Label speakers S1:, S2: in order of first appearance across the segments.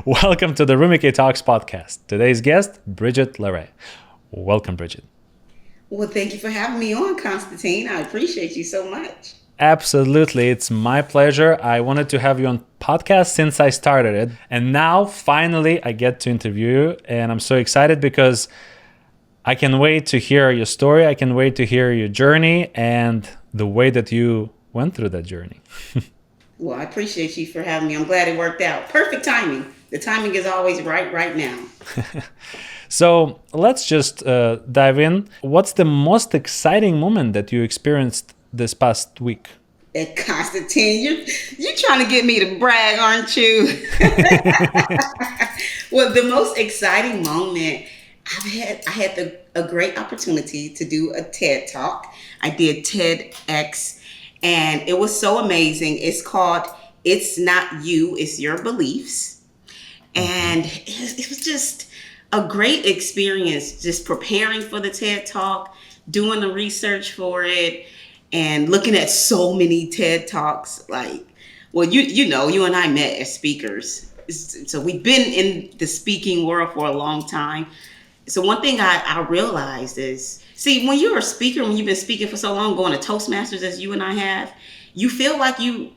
S1: Welcome to the Rumikay Talks podcast. Today's guest, Bridgett LaRé. Welcome, Bridgett.
S2: Well, thank you for having me on, Konstantin. I appreciate you so much.
S1: Absolutely. It's my pleasure. I wanted to have you on podcast since I started it. And now, finally, I get to interview you. And I'm so excited because I can wait to hear your story. I can wait to hear your journey and the way that you went through that journey.
S2: Well, I appreciate you for having me. I'm glad it worked out. Perfect timing. The timing is always right now.
S1: So let's just dive in. What's the most exciting moment that you experienced this past week?
S2: Konstantin, you're trying to get me to brag, aren't you? Well, the most exciting moment I had a great opportunity to do a TED Talk. I did TEDx, and it was so amazing. It's called "It's Not You, It's Your Beliefs," and it was just a great experience. Just preparing for the TED Talk, doing the research for it, and looking at so many TED Talks. Like, well, you and I met as speakers, so we've been in the speaking world for a long time. So one thing I realized is, see, when you're a speaker, when you've been speaking for so long, going to Toastmasters as you and I have, you feel like you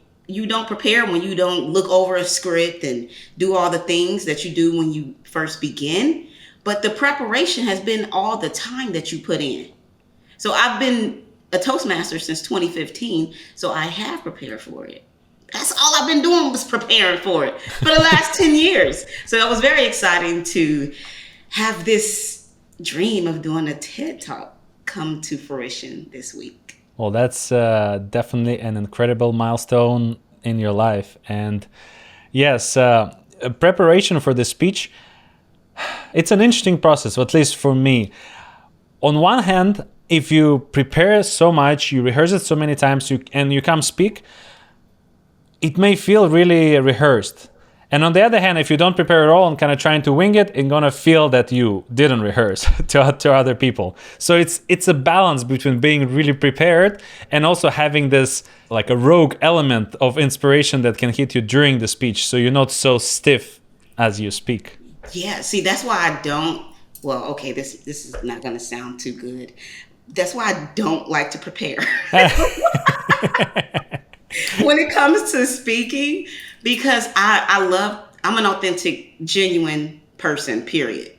S2: don't prepare when you don't look over a script and do all the things that you do when you first begin. But the preparation has been all the time that you put in. So I've been a Toastmaster since 2015, so I have prepared for it. That's all I've been doing was preparing for it for the last 10 years. So it was very exciting to have this dream of doing a TED Talk come to fruition this week.
S1: Well, that's definitely an incredible milestone in your life. And yes, preparation for the speech, it's an interesting process, at least for me. On one hand, if you prepare so much, you rehearse it so many times, and you come speak, it may feel really rehearsed. And on the other hand, if you don't prepare at all and kind of trying to wing it, it's going to feel that you didn't rehearse to other people. So it's a balance between being really prepared and also having this like a rogue element of inspiration that can hit you during the speech. So you're not so stiff as you speak.
S2: Yeah, see, that's why I don't, well, okay, this is not going to sound too good. That's why I don't like to prepare. When it comes to speaking, because I'm an authentic, genuine person, period.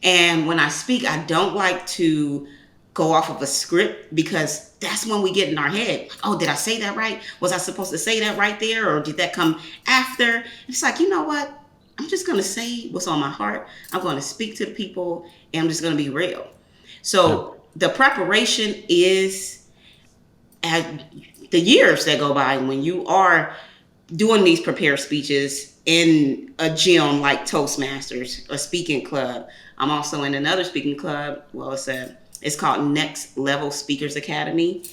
S2: And when I speak, I don't like to go off of a script because that's when we get in our head. Like, oh, did I say that right? Was I supposed to say that right there? Or did that come after? It's like, you know what? I'm just going to say what's on my heart. I'm going to speak to the people and I'm just going to be real. So the preparation is at the years that go by when you are doing these prepared speeches in a gym like Toastmasters, a speaking club. I'm also in another speaking club. Well, it's called Next Level Speakers Academy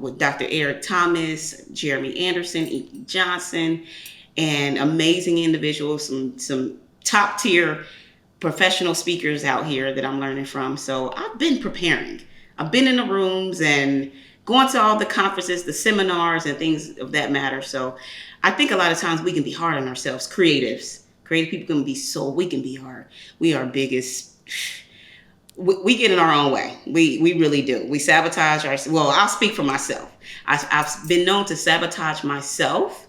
S2: with Dr. Eric Thomas, Jeremy Anderson, E.P. Johnson, and amazing individuals, some top tier professional speakers out here that I'm learning from. So I've been preparing. I've been in the rooms and going to all the conferences, the seminars and things of that matter. So I think a lot of times we can be hard on ourselves. Creative people we can be hard. We are we get in our own way. We really do. We sabotage ourselves. Well, I'll speak for myself. I've been known to sabotage myself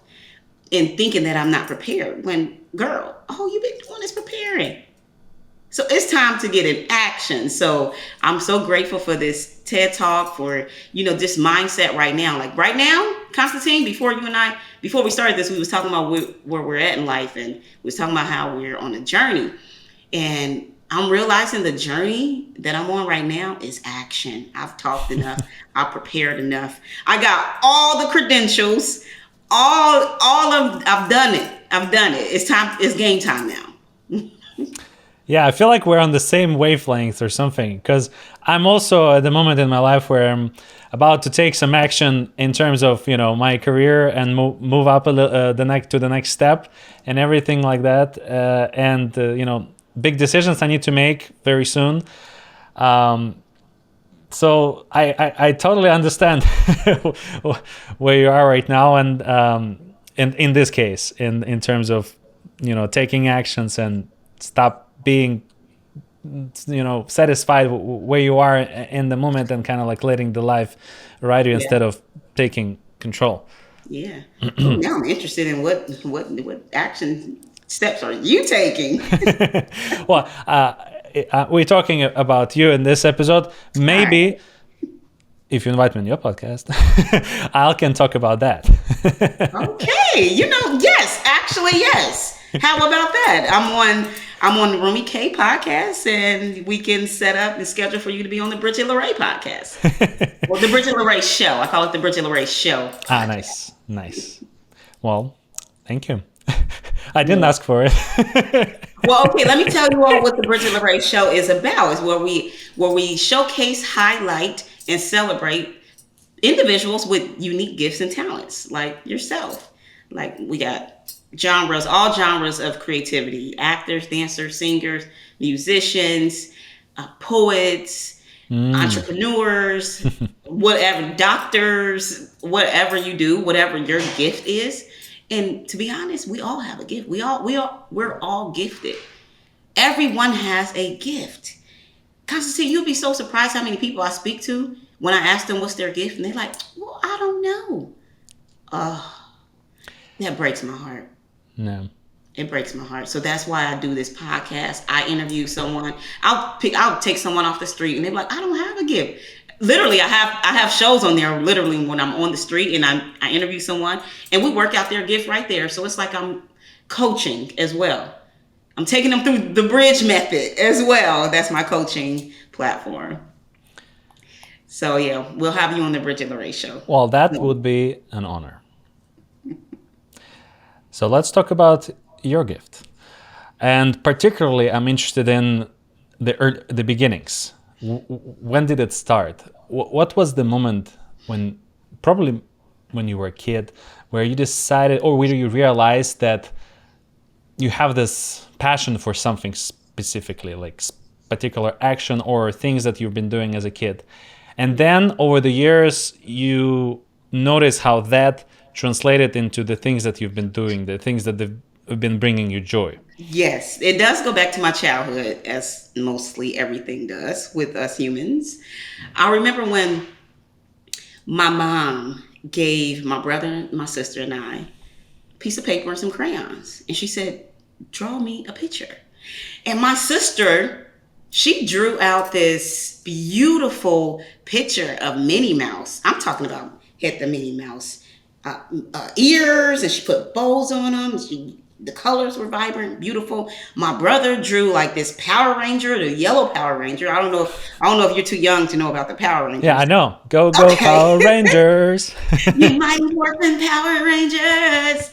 S2: in thinking that I'm not prepared when, girl, you've been doing this preparing. So it's time to get in action. So I'm so grateful for this TED Talk, for, this mindset right now. Like right now, Konstantin, before we started this, we was talking about where we're at in life, and we was talking about how we're on a journey. And I'm realizing the journey that I'm on right now is action. I've talked enough. I've prepared enough. I got all the credentials. I've done it. It's time. It's game time now.
S1: Yeah, I feel like we're on the same wavelength or something, because I'm also at the moment in my life where I'm about to take some action in terms of my career and move up to the next step and everything like that, and big decisions I need to make very soon. So I totally understand where you are right now, and in this case, in terms of taking actions and stop being satisfied where you are in the moment, and kind of like letting the life ride you
S2: Yeah.
S1: instead of taking control.
S2: Yeah. Oh, now I'm interested in what action steps are you taking?
S1: Well, we're talking about you in this episode. Maybe if you invite me on your podcast, I can talk about that.
S2: Okay. Yes, actually, yes. How about that? I'm on the Rumikay podcast, and we can set up and schedule for you to be on the Bridgett LaRé podcast. Well, the Bridgett LaRé show. I call it the Bridgett LaRé show.
S1: Nice. Well, thank you. I didn't ask for it.
S2: Well, okay, let me tell you all what the Bridgett LaRé show is about. Is where we showcase, highlight, and celebrate individuals with unique gifts and talents, like yourself. Like, we got all genres of creativity: actors, dancers, singers, musicians, poets, entrepreneurs, whatever, doctors, whatever you do, whatever your gift is. And to be honest, we all have a gift. We're all gifted. Everyone has a gift. Konstantin, you'll be so surprised how many people I speak to when I ask them what's their gift, and they're like, well, I don't know. That breaks my heart.
S1: No.
S2: It breaks my heart. So that's why I do this podcast. I interview someone. I'll take someone off the street, and they're like, I don't have a gift. Literally, I have shows on there. Literally, when I'm on the street and I interview someone, and we work out their gift right there. So it's like I'm coaching as well. I'm taking them through the bridge method as well. That's my coaching platform. So yeah, we'll have you on the Bridgett LaRé show.
S1: Well, that would be an honor. So let's talk about your gift. And particularly, I'm interested in the beginnings. When did it start? What was the moment when you were a kid, where you decided, or where you realized that you have this passion for something specifically, like particular action or things that you've been doing as a kid? And then over the years, you notice how that translated into the things that you've been doing, the things that have been bringing you joy.
S2: Yes, it does go back to my childhood, as mostly everything does with us humans. I remember when my mom gave my brother, my sister, and I a piece of paper and some crayons. And she said, draw me a picture. And my sister, she drew out this beautiful picture of Minnie Mouse. I'm talking about had the Minnie Mouse ears, and she put bows on them. The colors were vibrant, beautiful. My brother drew like this Power Ranger, the yellow Power Ranger. I don't know if you're too young to know about the Power Rangers.
S1: Yeah, I know. Go Power Rangers.
S2: You mighty morphin Power Rangers.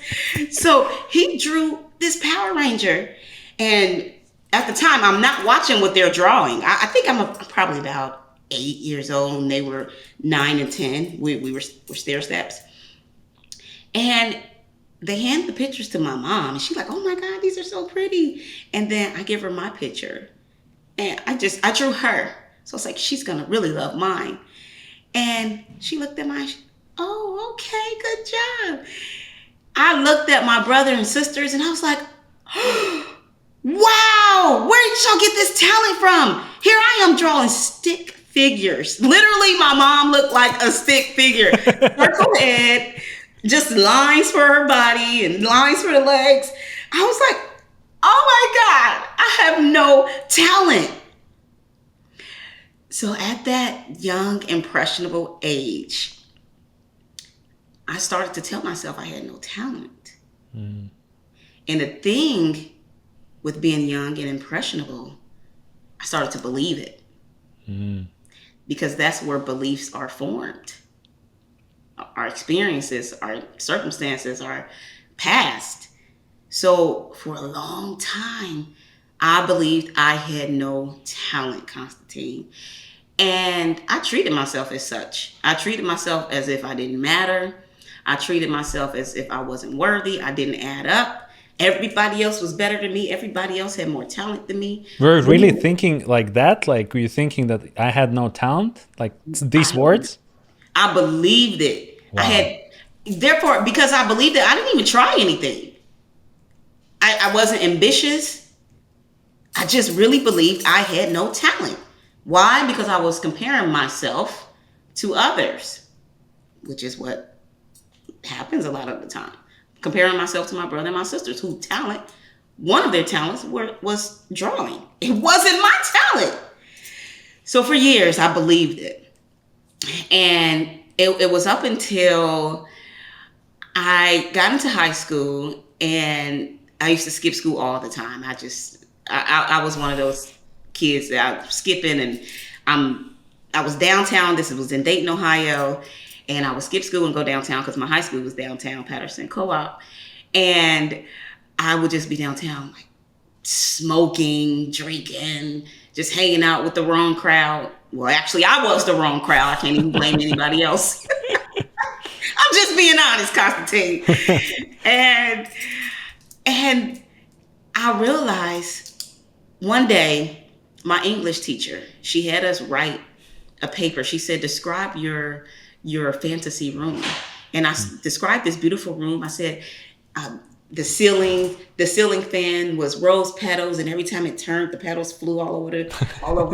S2: So he drew this Power Ranger, and at the time, I'm not watching what they're drawing. I think I'm probably about 8 years old, and they were 9 and 10. We were stair steps. And they hand the pictures to my mom, and she's like, oh my God, these are so pretty. And then I give her my picture, and I drew her. So it's like, she's going to really love mine. And she looked at mine. Oh, okay, good job. I looked at my brother and sisters, and I was like, wow, where did y'all get this talent from? Here I am drawing stick figures. Literally, my mom looked like a stick figure. Circle head, just lines for her body and lines for the legs. I was like, oh my God, I have no talent. So at that young, impressionable age, I started to tell myself I had no talent. And the thing with being young and impressionable, I started to believe it. Because that's where beliefs are formed. Our experiences, our circumstances, our past. So for a long time, I believed I had no talent, Konstantin. And I treated myself as such. I treated myself as if I didn't matter. I treated myself as if I wasn't worthy. I didn't add up. Everybody else was better than me. Everybody else had more talent than me.
S1: Were you really thinking like that? Like, were you thinking that I had no talent? Like these words?
S2: I believed it. Wow. Therefore, because I believed it, I didn't even try anything. I wasn't ambitious. I just really believed I had no talent. Why? Because I was comparing myself to others, which is what happens a lot of the time. Comparing myself to my brother and my sisters, whose talent, one of their talents was drawing. It wasn't my talent. So for years, I believed it. And it was up until I got into high school, and I used to skip school all the time. I was one of those kids that I was skipping, and I was downtown. This was in Dayton, Ohio, and I would skip school and go downtown because my high school was downtown, Patterson Co-op, and I would just be downtown, like smoking, drinking, just hanging out with the wrong crowd. Well, actually, I was the wrong crowd. I can't even blame anybody else. I'm just being honest, Konstantin. And I realized one day, my English teacher, she had us write a paper. She said, describe your fantasy room. And I described this beautiful room. I said, the ceiling fan was rose petals, and every time it turned, the petals flew all over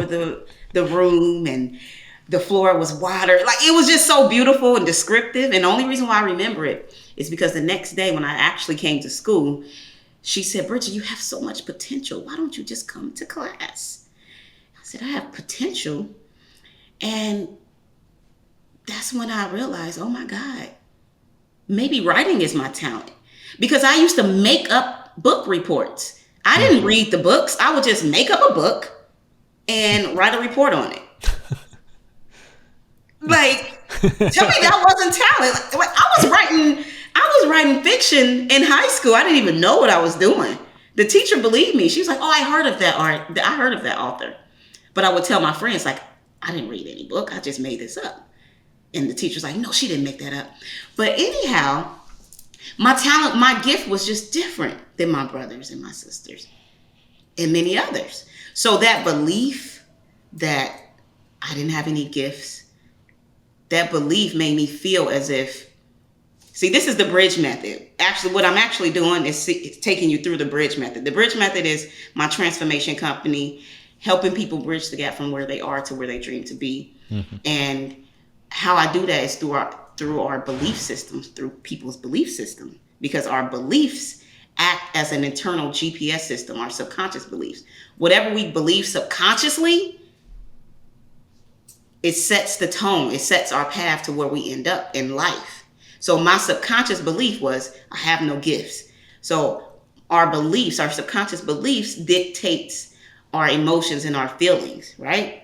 S2: the room, and the floor was water. Like, it was just so beautiful and descriptive. And the only reason why I remember it is because the next day when I actually came to school, she said, Bridgett, you have so much potential. Why don't you just come to class? I said, I have potential. And that's when I realized, oh my God, maybe writing is my talent. Because I used to make up book reports. I didn't read the books. I would just make up a book and write a report on it. Like, tell me that wasn't talent. Like, I was writing fiction in high school. I didn't even know what I was doing. The teacher believed me. She was like, oh, I heard of that author. But I would tell my friends, like, I didn't read any book. I just made this up. And the teacher's like, no, she didn't make that up. But anyhow, my talent, my gift was just different than my brothers and my sisters and many others. So that belief that I didn't have any gifts, that belief made me feel as if, see, this is the bridge method. Actually, what I'm actually doing is taking you through the bridge method. The bridge method is my transformation company, helping people bridge the gap from where they are to where they dream to be. Mm-hmm. And how I do that is through our belief systems, through people's belief system, because our beliefs act as an internal GPS system, our subconscious beliefs. Whatever we believe subconsciously, it sets the tone. It sets our path to where we end up in life. So my subconscious belief was, I have no gifts. So our beliefs, our subconscious beliefs dictates our emotions and our feelings, right?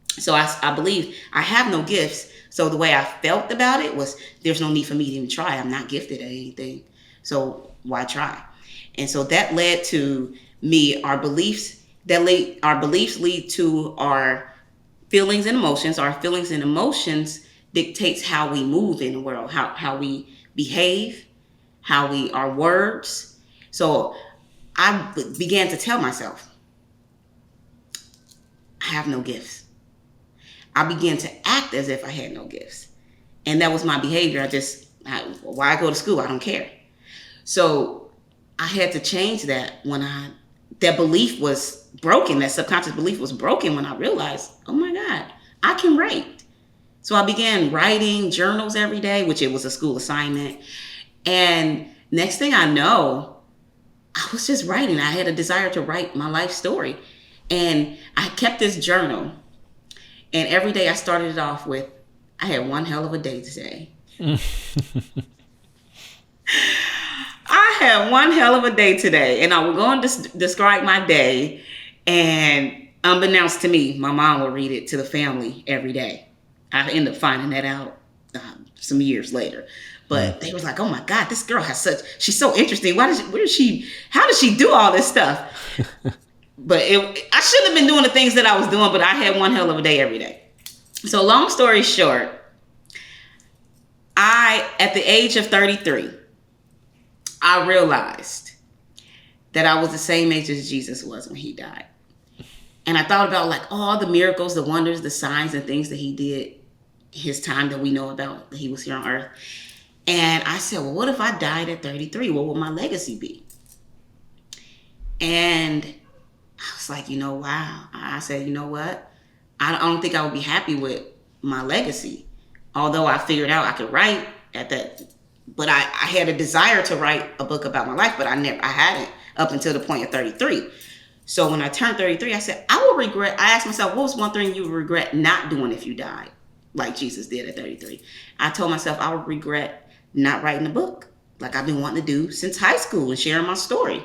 S2: So I believe I have no gifts. So the way I felt about it was, there's no need for me to even try. I'm not gifted at anything. So why try? And so that led to me, our beliefs lead to our feelings and emotions. Our feelings and emotions dictates how we move in the world, how we behave, our words. So I began to tell myself, I have no gifts. I began to act as if I had no gifts. And that was my behavior. Why I go to school, I don't care. So I had to change that that belief was broken, that subconscious belief was broken when I realized, oh my God, I can write. So I began writing journals every day, which it was a school assignment. And next thing I know, I was just writing. I had a desire to write my life story. And I kept this journal. And every day I started it off with, I had one hell of a day today. I had one hell of a day today. And I would go and describe my day. And unbeknownst to me, my mom would read it to the family every day. I ended up finding that out some years later. But they was like, oh my God, this girl she's so interesting. How does she do all this stuff? But I shouldn't have been doing the things that I was doing, but I had one hell of a day every day. So long story short, at the age of 33, I realized that I was the same age as Jesus was when he died. And I thought about like all the miracles, the wonders, the signs and things that he did his time that we know about, that he was here on earth. And I said, well, what if I died at 33? What would my legacy be? And I was like, wow. I said, you know what? I don't think I would be happy with my legacy. Although I figured out I could write at that, but I had a desire to write a book about my life, but I hadn't up until the point of 33. So when I turned 33, I said, I asked myself, what was one thing you would regret not doing if you died, like Jesus did at 33? I told myself I would regret not writing a book like I've been wanting to do since high school and sharing my story.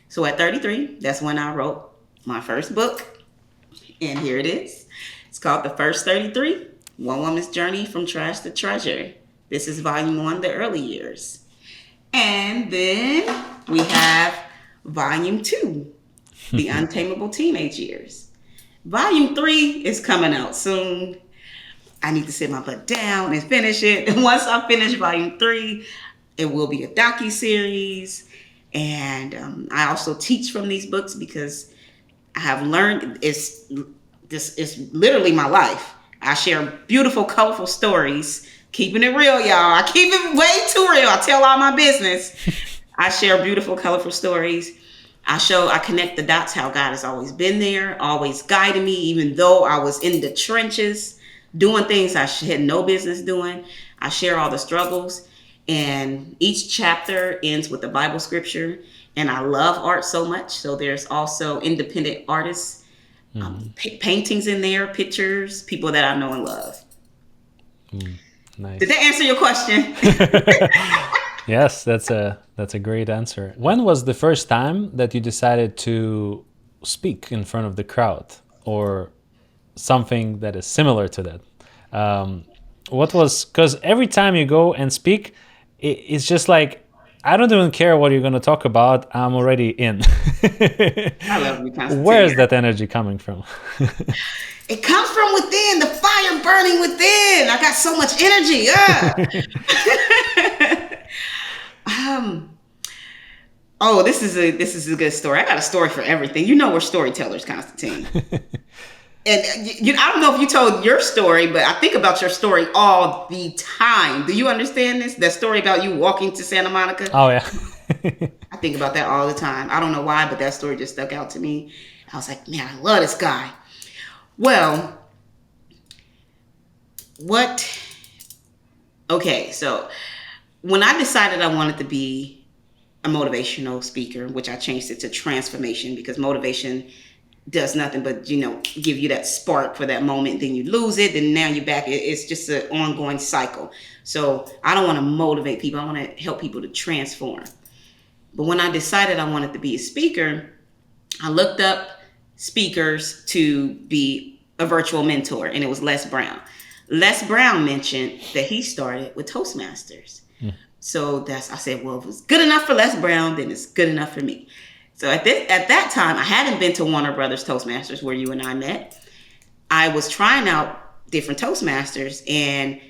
S2: So at 33, that's when I wrote my first book. And here it is. It's called The First 33, One Woman's Journey from Trash to Treasure. This is volume 1, The Early Years. And then we have volume 2, The Untamable Teenage Years. Volume 3 is coming out soon. I need to sit my butt down and finish it. And once I finish volume 3, it will be a docuseries. And I also teach from these books because I have learned this is literally my life. I share beautiful, colorful stories. Keeping it real, y'all. I keep it way too real. I tell all my business. I share beautiful, colorful stories. I connect the dots how God has always been there, always guiding me, even though I was in the trenches, doing things I had no business doing. I share all the struggles. And each chapter ends with a Bible scripture. And I love art so much. So there's also independent artists, paintings in there, pictures, people that I know and love.
S1: Nice.
S2: Did that answer your question?
S1: Yes, that's a great answer. When was the first time that you decided to speak in front of the crowd or something that is similar to that? Because every time you go and speak, it's just like, I don't even care what you're going to talk about. I'm already in.
S2: I love you, Konstantin.
S1: Where is that energy coming from?
S2: It comes from within, the fire burning within. I got so much energy. This is a good story. I got a story for everything. We're storytellers, Konstantin. And I don't know if you told your story, but I think about your story all the time. Do you understand this? That story about you walking to Santa Monica?
S1: Oh, yeah.
S2: I think about that all the time. I don't know why, but that story just stuck out to me. I was like, man, I love this guy. Well, so when I decided I wanted to be a motivational speaker, which I changed it to transformation, because motivation does nothing but, give you that spark for that moment. Then you lose it. Then now you're back. It's just an ongoing cycle. So I don't want to motivate people. I want to help people to transform. But when I decided I wanted to be a speaker, I looked up speakers to be a virtual mentor, and it was Les Brown. Les Brown mentioned that he started with Toastmasters. So I said, well, if it's good enough for Les Brown, then it's good enough for me. So at that time, I hadn't been to Warner Brothers Toastmasters where you and I met. I was trying out different Toastmasters. And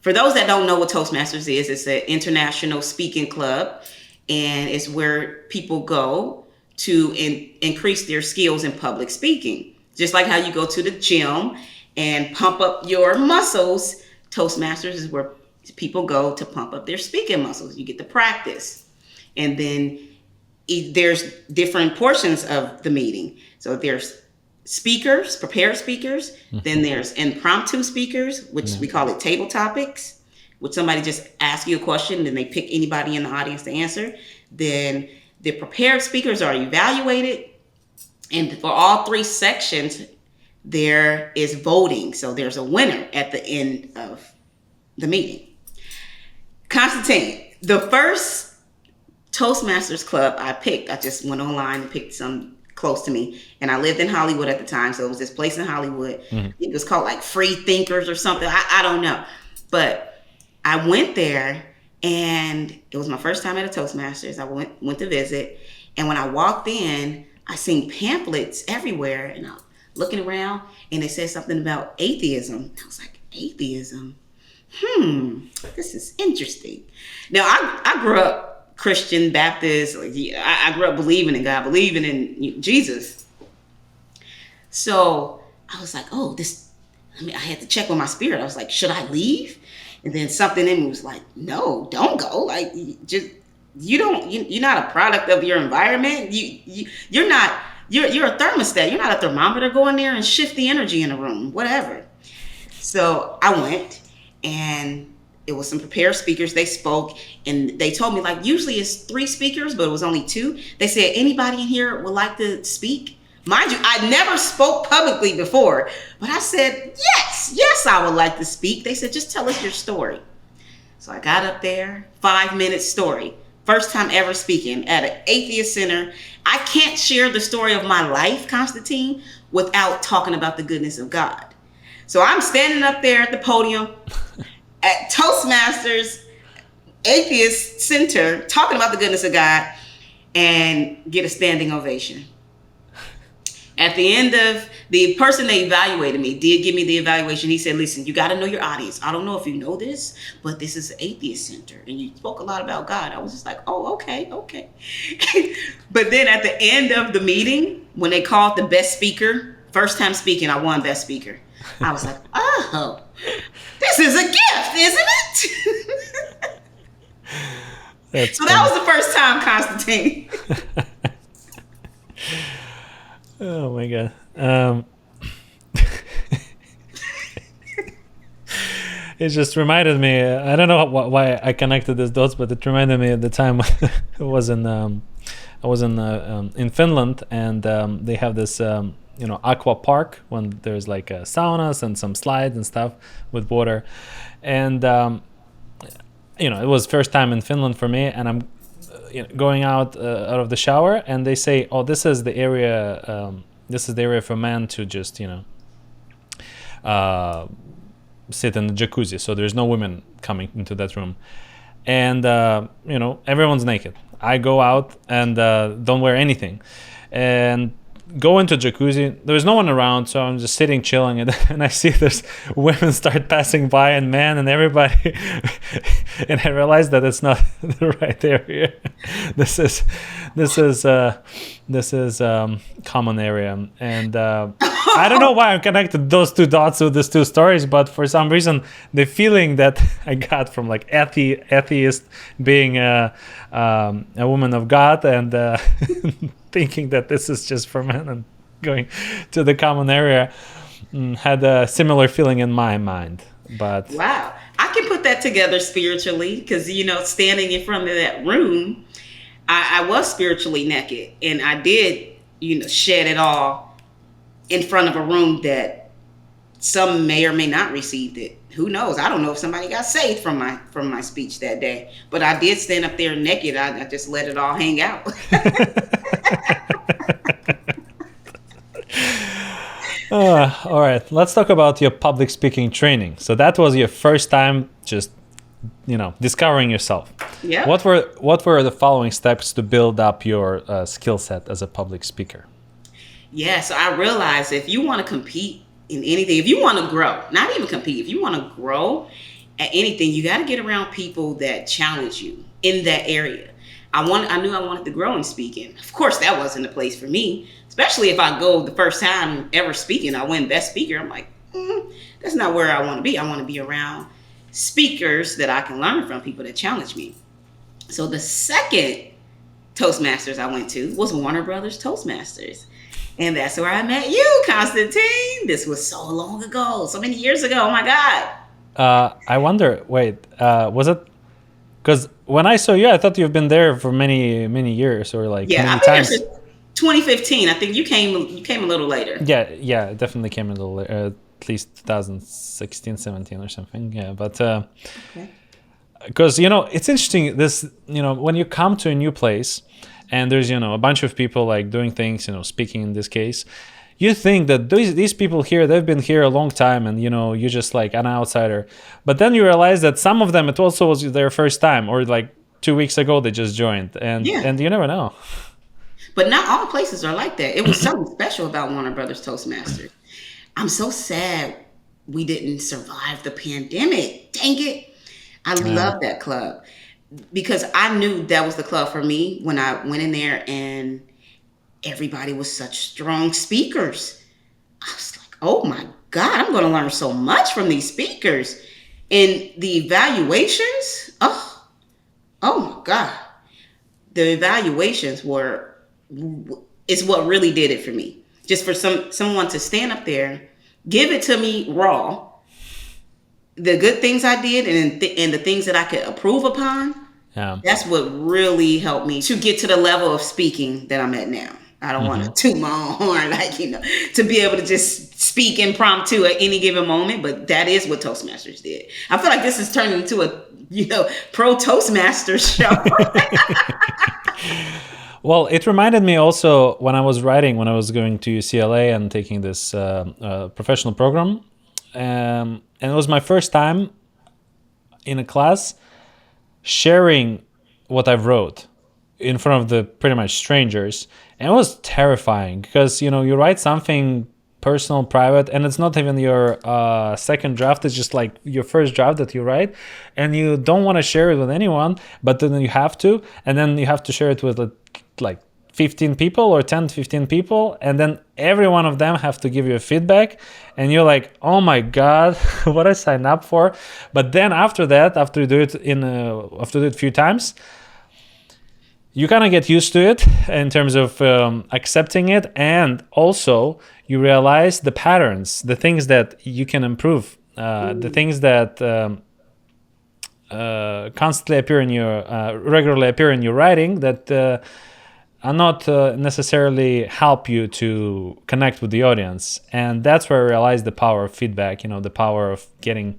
S2: for those that don't know what Toastmasters is, it's an international speaking club. And it's where people go to increase their skills in public speaking. Just like how you go to the gym and pump up your muscles, Toastmasters is where people go to pump up their speaking muscles. You get to practice. And then there's different portions of the meeting. So there's speakers, prepared speakers. Then there's impromptu speakers, which we call it table topics, which somebody just asks you a question, then they pick anybody in the audience to answer. Then the prepared speakers are evaluated. And for all 3 sections, there is voting. So there's a winner at the end of the meeting. Konstantin, the first Toastmasters club I picked, I just went online and picked some close to me. And I lived in Hollywood at the time. So it was this place in Hollywood. It was called like Free Thinkers or something. I don't know. But I went there and it was my first time at a Toastmasters. I went to visit. And when I walked in, I seen pamphlets everywhere. And I was looking around and it said something about atheism. I was like, atheism? This is interesting. Now, I grew up Christian, Baptist. I grew up believing in God, believing in Jesus. So I was like, I had to check with my spirit. I was like, should I leave? And then something in me was like, no, don't go. Like, just you're not a product of your environment. You're not, you're a thermostat. You're not a thermometer. Go in there and shift the energy in a room, whatever. So I went, and it was some prepared speakers. They spoke, and they told me, like, usually it's 3 speakers, but it was only 2. They said, anybody in here would like to speak? Mind you, I never spoke publicly before, but I said, yes, I would like to speak. They said, just tell us your story. So I got up there, 5-minute story. First time ever speaking at an atheist center. I can't share the story of my life, Konstantin, without talking about the goodness of God. So I'm standing up there at the podium at Toastmasters Atheist Center talking about the goodness of God, and get a standing ovation. At the end of, the person that evaluated me did give me the evaluation. He said, listen, you got to know your audience. I don't know if you know this, but this is an atheist center, and you spoke a lot about God. I was just like, oh, okay. But then at the end of the meeting, when they called the best speaker, first time speaking, I won best speaker. I was like, oh, this is a gift, isn't it? So that was the first time, Konstantin.
S1: Oh my God. It just reminded me, I don't know why I connected these dots, but it reminded me at the time I was in Finland, and they have this aqua park when there's like saunas and some slides and stuff with water, and it was first time in Finland for me, and I'm going out of the shower, and they say, oh, this is the area for men to just sit in the jacuzzi, so there's no women coming into that room, and everyone's naked. I go out and don't wear anything, and go into jacuzzi. There's no one around, so I'm just sitting chilling, and I see there's women start passing by, and men and everybody, and I realize that it's not the right area. This is common area, and I don't know why I connected those 2 dots with these 2 stories, but for some reason the feeling that I got from like atheist being a woman of God, and thinking that this is just for men and going to the common area, had a similar feeling in my mind. But
S2: wow, I can put that together spiritually, because standing in front of that room, I was spiritually naked, and I did shed it all in front of a room that some may or may not received it. Who knows? I don't know if somebody got saved from my speech that day, but I did stand up there naked. I just let it all hang out.
S1: All right, let's talk about your public speaking training. So that was your first time just discovering yourself.
S2: Yeah.
S1: What were the following steps to build up your skill set as a public speaker?
S2: Yeah, so I realized if you want to compete in anything, if you want to grow, not even compete, if you want to grow at anything, you got to get around people that challenge you in that area. I knew I wanted to grow in speaking. Of course, that wasn't the place for me, especially if I go the first time ever speaking, I win best speaker. I'm like, that's not where I want to be. I want to be around speakers that I can learn from, people that challenge me. So the second Toastmasters I went to was Warner Brothers Toastmasters. And that's where I met you, Konstantin. This was so long ago, so many years ago. Oh my God.
S1: I wonder, was it, because when I saw you, I thought you've been there for many, many years, or like many
S2: I've been
S1: times.
S2: here since 2015. I think you came a little later.
S1: Yeah, it definitely came a little later, at least 2016, 17 or something. Yeah, but because it's interesting, this when you come to a new place, and there's a bunch of people like doing things, speaking in this case, you think that these people here, they've been here a long time, and you're just like an outsider. But then you realize that some of them, it also was their first time, or like 2 weeks ago they just joined, and you never know.
S2: But not all places are like that. It was something special about Warner Brothers Toastmasters. I'm so sad we didn't survive the pandemic. Dang it. I love that club, because I knew that was the club for me when I went in there, and everybody was such strong speakers. I was like, oh my God, I'm going to learn so much from these speakers. And the evaluations, oh my God. the evaluations is what really did it for me. Just for someone to stand up there, give it to me raw, the good things I did and the things that I could improve upon.
S1: Yeah.
S2: That's what really helped me to get to the level of speaking that I'm at now. I don't want to toot my own horn, to be able to just speak impromptu at any given moment. But that is what Toastmasters did. I feel like this is turning into a, pro Toastmasters show.
S1: Well, it reminded me also when I was going to UCLA and taking this professional program. And it was my first time in a class sharing what I wrote in front of the pretty much strangers. And it was terrifying because, you write something personal, private, and it's not even your second draft. It's just like your first draft that you write, and you don't want to share it with anyone, but then you have to, and then you have to share it with like 15 people or 10, 15 people, and then every one of them have to give you a feedback, and you're like, oh my God, what I signed up for. But then after you do it a few times, you kind of get used to it in terms of accepting it, and also you realize the patterns, the things that you can improve, the things that constantly appear in your regularly appear in your writing that are not necessarily help you to connect with the audience. And that's where I realized the power of feedback, the power of getting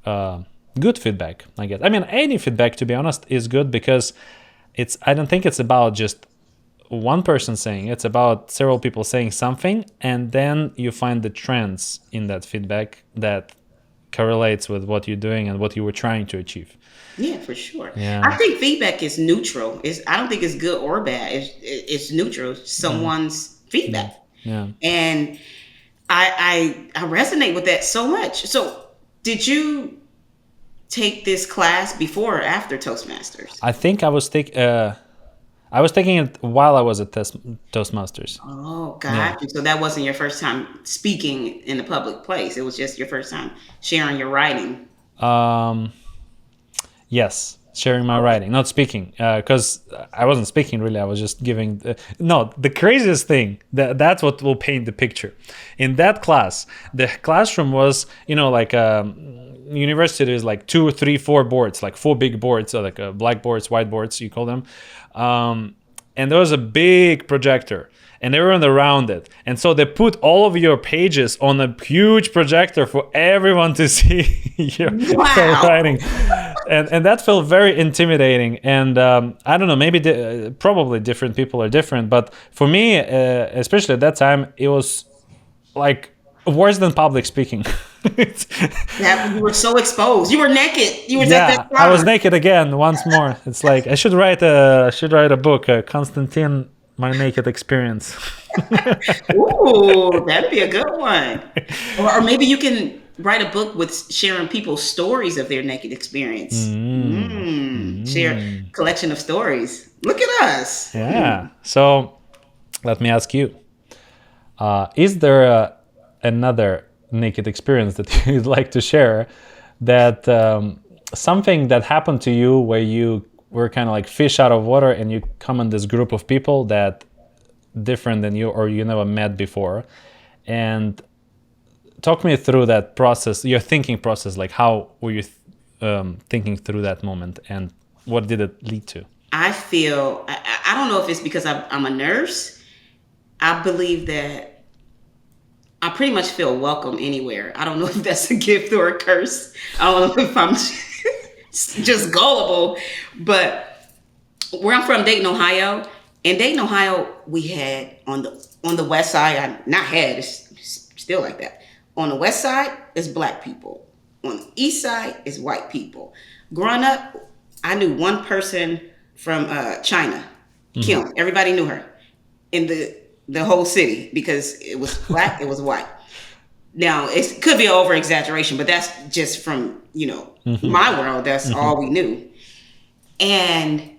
S1: good feedback, I guess. I mean, any feedback, to be honest, is good because I don't think it's about just one person saying, it's about several people saying something, and then you find the trends in that feedback that correlates with what you're doing and what you were trying to achieve.
S2: Yeah, for sure.
S1: Yeah.
S2: I think feedback is neutral. I don't think it's good or bad. It's neutral. Someone's feedback.
S1: Yeah.
S2: And I resonate with that so much. So did you take this class before or after Toastmasters?
S1: I think I was taking it while I was at Toastmasters.
S2: Oh, gotcha. Yeah. So that wasn't your first time speaking in a public place. It was just your first time sharing your writing.
S1: Yes, sharing my writing, not speaking, because I wasn't speaking really. I was just giving. The craziest thing, that's what will paint the picture. In that class, the classroom was, like university is like 2, 3, 4 boards, like 4 big boards, like blackboards, whiteboards, you call them. And there was a big projector, and everyone around it. And so they put all of your pages on a huge projector for everyone to see your writing. And that felt very intimidating. And I don't know, maybe probably different people are different. But for me, especially at that time, it was like worse than public speaking.
S2: You were so exposed. You were naked. You were
S1: I was naked again once more. It's like I should write a book, Konstantin, My Naked Experience.
S2: Ooh, that'd be a good one. Or maybe you can write a book with sharing people's stories of their naked experience. Share a collection of stories. Look at us.
S1: Yeah. So let me ask you, is there another naked experience that you'd like to share, that something that happened to you where you were kind of like fish out of water and you come in this group of people that different than you or you never met before, and talk me through that process, your thinking process, like how were you thinking through that moment and what did it lead to?
S2: I feel, I don't know if it's because I'm a nurse. I believe that I pretty much feel welcome anywhere. I don't know if that's a gift or a curse. I don't know if I'm just gullible. But where I'm from, Dayton, Ohio. In Dayton, Ohio, we had on the west side, it's still like that. On the west side is black people. On the east side is white people. Growing up, I knew one person from China, Kim. Everybody knew her in the whole city because it was black, it was white. Now, it could be an over-exaggeration, but that's just from, my world. That's all we knew. And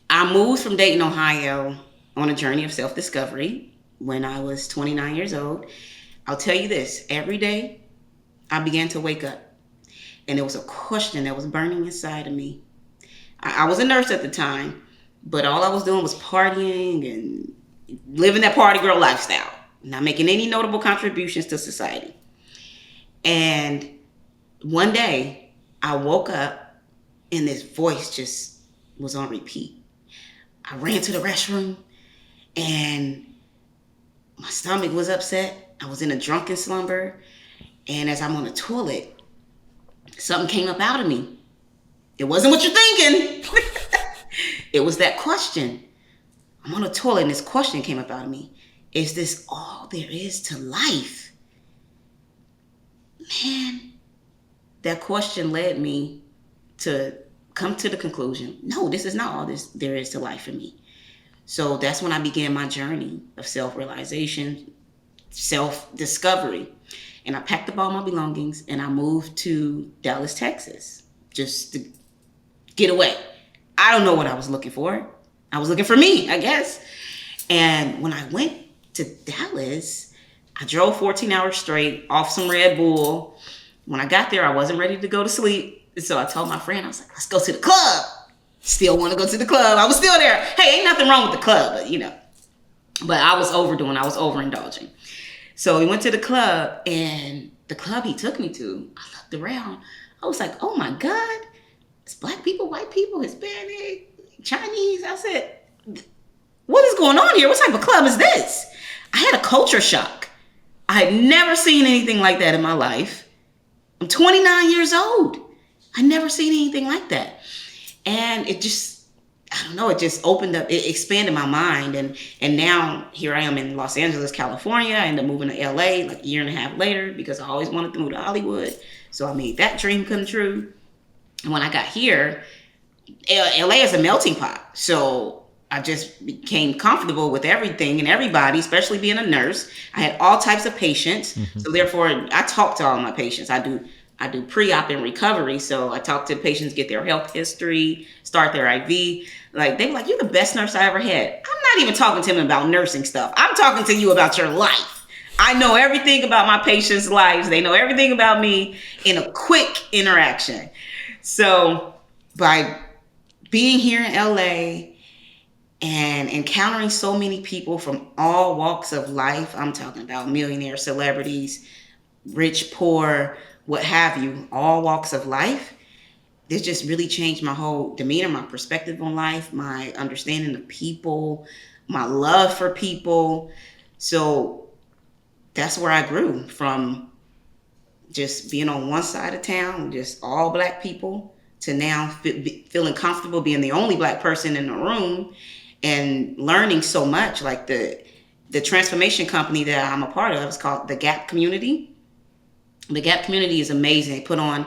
S2: I moved from Dayton, Ohio on a journey of self-discovery when I was 29 years old. I'll tell you this, every day I began to wake up and there was a question that was burning inside of me. I was a nurse at the time, but all I was doing was partying and living that party girl lifestyle, not making any notable contributions to society. And one day I woke up and this voice just was on repeat. I ran to the restroom and my stomach was upset. I was in a drunken slumber. And as I'm on the toilet, something came up out of me. It wasn't what you're thinking. It was that question. I'm on the toilet and this question came up out of me. Is this all there is to life? Man, that question led me to come to the conclusion, no, this is not all there is to life for me. So that's when I began my journey of self-realization, self-discovery. And I packed up all my belongings and I moved to Dallas, Texas, just to get away. I don't know what I was looking for. I was looking for me, I guess. And when I went to Dallas, I drove 14 hours straight off some Red Bull. When I got there, I wasn't ready to go to sleep. So I told my friend, I was like, let's go to the club. Still want to go to the club. I was still there. Hey, ain't nothing wrong with the club, but I was overdoing. I was overindulging. So we went to the club, and the club he took me to, I looked around. I was like, oh my God, it's Black people, white people, Hispanic, Chinese. I said, what is going on here? What type of club is this? I had a culture shock. I had never seen anything like that in my life. I'm 29 years old. I never seen anything like that. And it just, I don't know, it just opened up, it expanded my mind. And now here I am in Los Angeles, California. I ended up moving to LA like a year and a half later because I always wanted to move to Hollywood. So I made that dream come true. And when I got here, LA is a melting pot. So I just became comfortable with everything and everybody, especially being a nurse. I had all types of patients. Mm-hmm. So therefore, I talk to all my patients. I do pre-op and recovery. So I talk to the patients, get their health history, start their IV. Like, they were like, you're the best nurse I ever had. I'm not even talking to them about nursing stuff. I'm talking to you about your life. I know everything about my patients' lives. They know everything about me in a quick interaction. So by being here in LA and encountering so many people from all walks of life, I'm talking about millionaires, celebrities, rich, poor, what have you, all walks of life, this just really changed my whole demeanor, my perspective on life, my understanding of people, my love for people. So that's where I grew from, just being on one side of town, just all Black people, to now feeling comfortable being the only Black person in the room and learning so much. Like the transformation company that I'm a part of is called the Gap Community. The Gap Community is amazing. They put on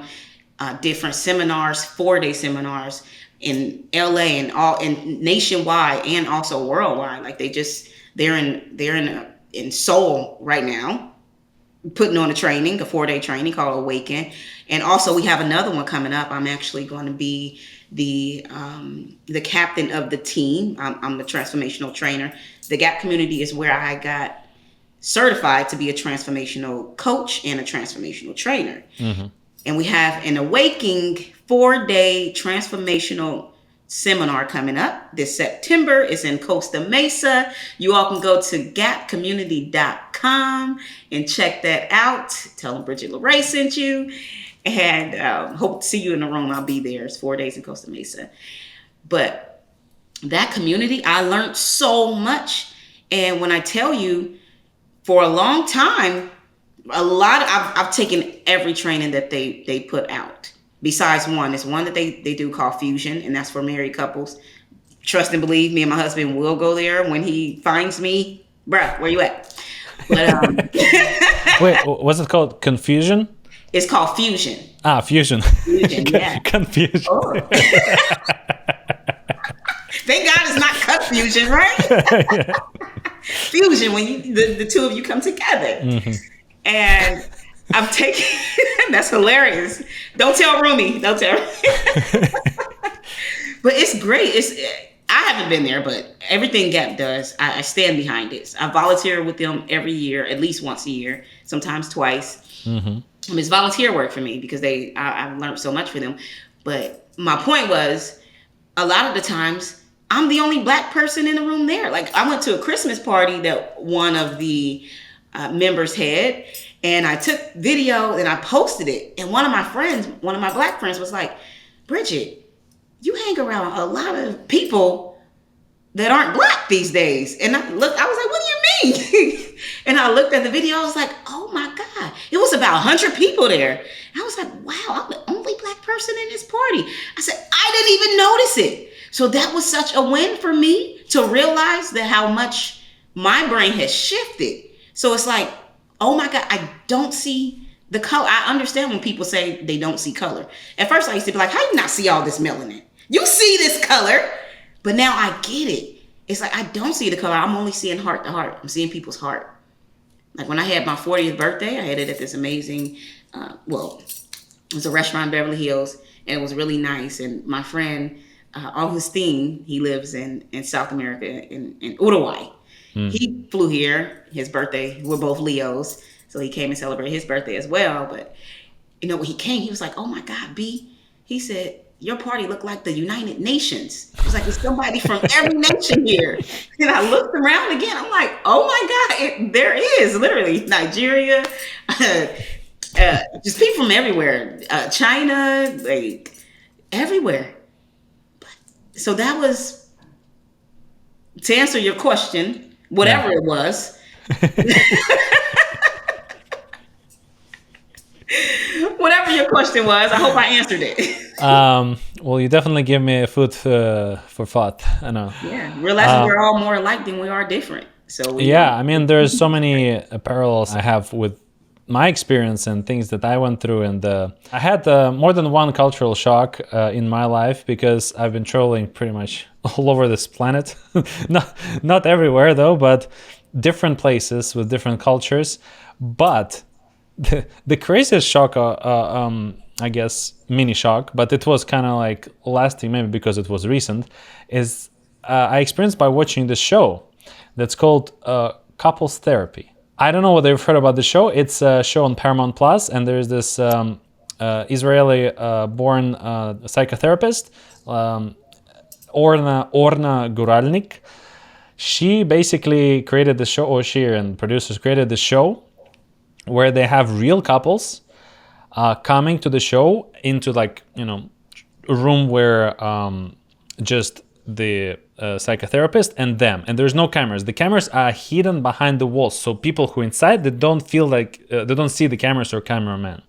S2: different seminars, 4-day seminars in LA and nationwide and also worldwide. Like they're in Seoul right now, putting on a 4-day training called Awaken. And also we have another one coming up. I'm actually going to be the captain of the team. I'm the transformational trainer. The Gap Community is where I got certified to be a transformational coach and a transformational trainer. Mm-hmm. And we have an Awakening 4-day transformational seminar coming up this September. It's in Costa Mesa. You all can go to gapcommunity.com and check that out. Tell them Bridgett LaRé sent you. And hope to see you in the room. I'll be there. It's 4 days in Costa Mesa. But that community, I learned so much. And when I tell you, for a long time, I've taken every training that they put out. Besides one, it's one that they do called Fusion, and that's for married couples. Trust and believe, me and my husband will go there when he finds me. Bruh, where you at? But,
S1: wait, was it called Confusion?
S2: It's called Fusion.
S1: Ah, Fusion.
S2: Fusion, yeah.
S1: Confusion.
S2: Oh. Thank God it's not confusion, right?
S1: Yeah.
S2: Fusion, when the two of you come together. Mm-hmm. And I'm taking, that's hilarious. Don't tell Rumi. Don't tell Rumi. But it's great. I haven't been there, but everything Gap does, I stand behind it. I volunteer with them every year, at least once a year, sometimes twice. Mm-hmm. It's volunteer work for me because I've learned so much for them. But my point was, a lot of the times I'm the only black person in the room there. Like I went to a Christmas party that one of the members had, and I took video and I posted it. And one of my black friends was like, Bridgett, you hang around a lot of people that aren't black these days. And I was like, what do you mean? And I looked at the video, I was like, oh my God. It was about 100 people there. I was like, wow, I'm the only black person in this party. I said, I didn't even notice it. So that was such a win for me to realize that how much my brain has shifted. So it's like, oh my God, I don't see the color. I understand when people say they don't see color. At first I used to be like, how you not see all this melanin? You see this color. But now I get it. It's like, I don't see the color. I'm only seeing heart to heart. I'm seeing people's heart. Like when I had my 40th birthday, I had it at this amazing, it was a restaurant in Beverly Hills, and it was really nice. And my friend, Augustine, he lives in South America, in Uruguay. He flew here, his birthday. We're both Leos. So he came and celebrated his birthday as well. But, when he came, he was like, oh my God, B. He said, your party looked like the United Nations. It was like, there's somebody from every nation here. And I looked around again. I'm like, oh my God, there is literally Nigeria, just people from everywhere, China, like everywhere. So that was, to answer your question, whatever it was. Whatever your question was, I hope I answered it.
S1: Well, you definitely give me food for thought. I know.
S2: Yeah, realizing we're all more alike than we are different. So
S1: I mean, there's so many parallels I have with my experience and things that I went through, and I had more than one cultural shock in my life because I've been traveling pretty much all over this planet. not everywhere though, but different places with different cultures. But the craziest shock, I guess, mini shock, but it was kind of like lasting, maybe because it was recent, is I experienced by watching this show that's called Couples Therapy. I don't know whether you've heard about the show. It's a show on Paramount Plus, and there's this Israeli-born psychotherapist, Orna Guralnik. She basically created the show, or she and producers created the show, where they have real couples coming to the show into a room where just the psychotherapist and them, and there's no cameras. The cameras are hidden behind the walls, so people who inside, they don't feel like they don't see the cameras or cameraman.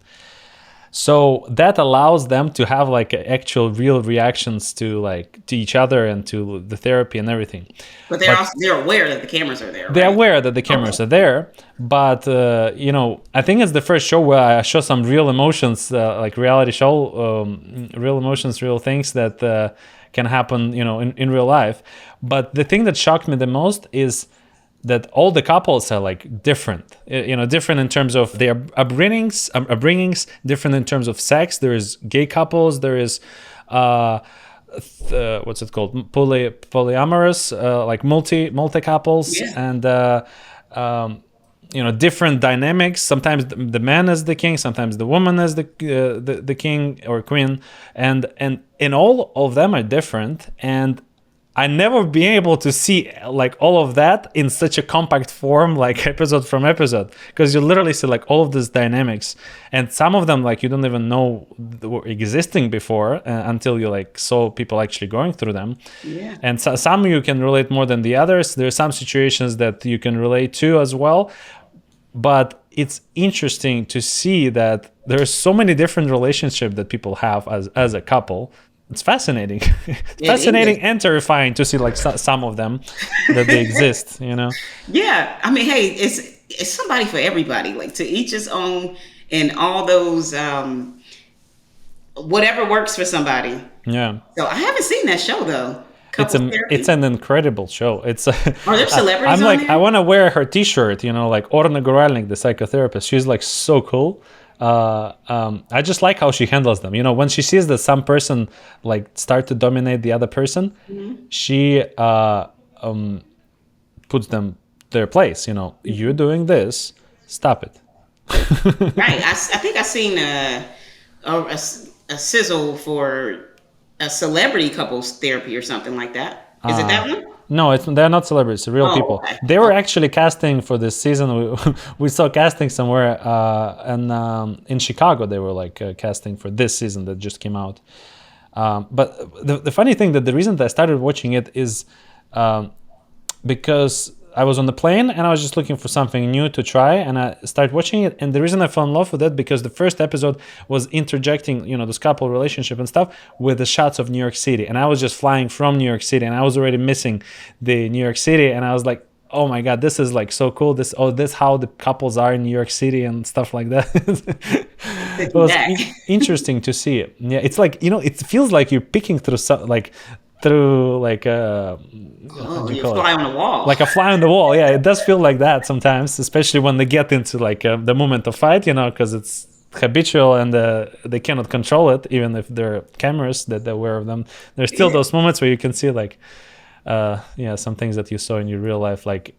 S1: So that allows them to have like actual real reactions to each other and to the therapy and everything.
S2: But they're aware that the cameras are there.
S1: They're aware that the cameras are there, but I think it's the first show where I show some real emotions, like reality show, real emotions, real things that can happen, in real life. But the thing that shocked me the most is that all the couples are like different, different in terms of their upbringings, different in terms of sex. There is gay couples, there is what's it called, polyamorous, like multi couples, and different dynamics. Sometimes the man is the king, sometimes the woman is the king or queen, and all of them are different. And I never been able to see like all of that in such a compact form, like episode from episode, because you literally see like all of these dynamics, and some of them like you don't even know were existing before until you like saw people actually going through them.
S2: Yeah.
S1: And some you can relate more than the others. There are some situations that you can relate to as well, but it's interesting to see that there's so many different relationships that people have as a couple. It's fascinating. It's fascinating and terrifying to see like some of them that they exist,
S2: Yeah. I mean, hey, it's somebody for everybody, like to each his own, and all those, whatever works for somebody.
S1: Yeah.
S2: So I haven't seen that show though.
S1: It's an incredible show. It's
S2: are there celebrities
S1: I'm
S2: on
S1: like,
S2: there?
S1: I want to wear her t-shirt, like Orna Guralnik, the psychotherapist. She's like so cool. I just like how she handles them. When she sees that some person like start to dominate the other person, she puts them their place. You're doing this, stop it.
S2: Right. I think I seen a sizzle for a celebrity couples therapy or something like that. Is it that one?
S1: No, they're not celebrities, real
S2: Oh,
S1: people.
S2: okay.
S1: They were
S2: Okay.
S1: actually casting for this season. We saw casting somewhere, and in Chicago they were like casting for this season that just came out. But the funny thing that the reason that I started watching it is because I was on the plane and I was just looking for something new to try, and I started watching it. And the reason I fell in love with it because the first episode was interjecting, this couple relationship and stuff with the shots of New York City, and I was just flying from New York City, and I was already missing the New York City, and I was like, oh my god, this is like so cool. This how the couples are in New York City and stuff like that. It
S2: Looking
S1: was
S2: back.
S1: interesting to see it. Yeah, it's like it feels like you're picking through how
S2: Oh,
S1: do you
S2: you
S1: call it?
S2: fly on the wall.
S1: Like a fly on the wall. Yeah, it does feel like that sometimes, especially when they get into the moment of fight, because it's habitual and they cannot control it, even if there are cameras that they're aware of them. There's still those moments where you can see some things that you saw in your real life, like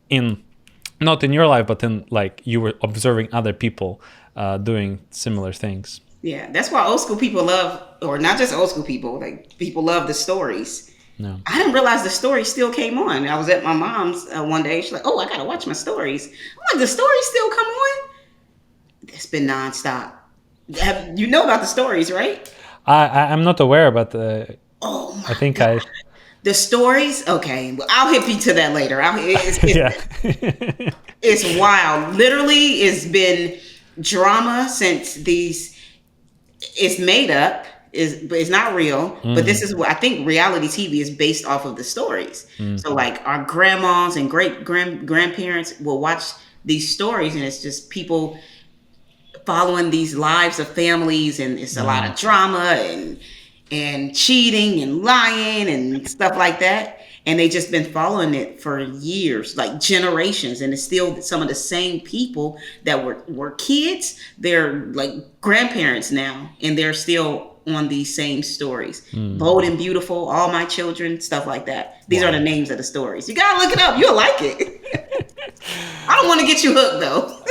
S1: not in your life, but in like you were observing other people doing similar things.
S2: Yeah, that's why old school people love, or not just old school people, like people love the stories.
S1: No.
S2: I didn't realize the story still came on. I was at my mom's one day. She's like, "Oh, I gotta watch my stories." I'm like, "The stories still come on?" It's been nonstop. You know about the stories, right?
S1: I'm not aware, but
S2: Oh
S1: I
S2: my
S1: think
S2: god, the stories. Okay, well, I'll hit you to that later.
S1: yeah.
S2: It's wild. Literally, it's been drama since these. It's made up. But it's not real. But this is what I think reality TV is based off of the stories. So like our grandmas and grandparents will watch these stories, and it's just people following these lives of families, and it's a lot of drama and cheating and lying and stuff like that. And they just been following it for years, like generations, and it's still some of the same people that were kids. They're like grandparents now, and they're still on these same stories. Bold and Beautiful, All My Children, stuff like that. These are the names of the stories. You gotta look it up. You'll like it. I don't want to get you hooked though.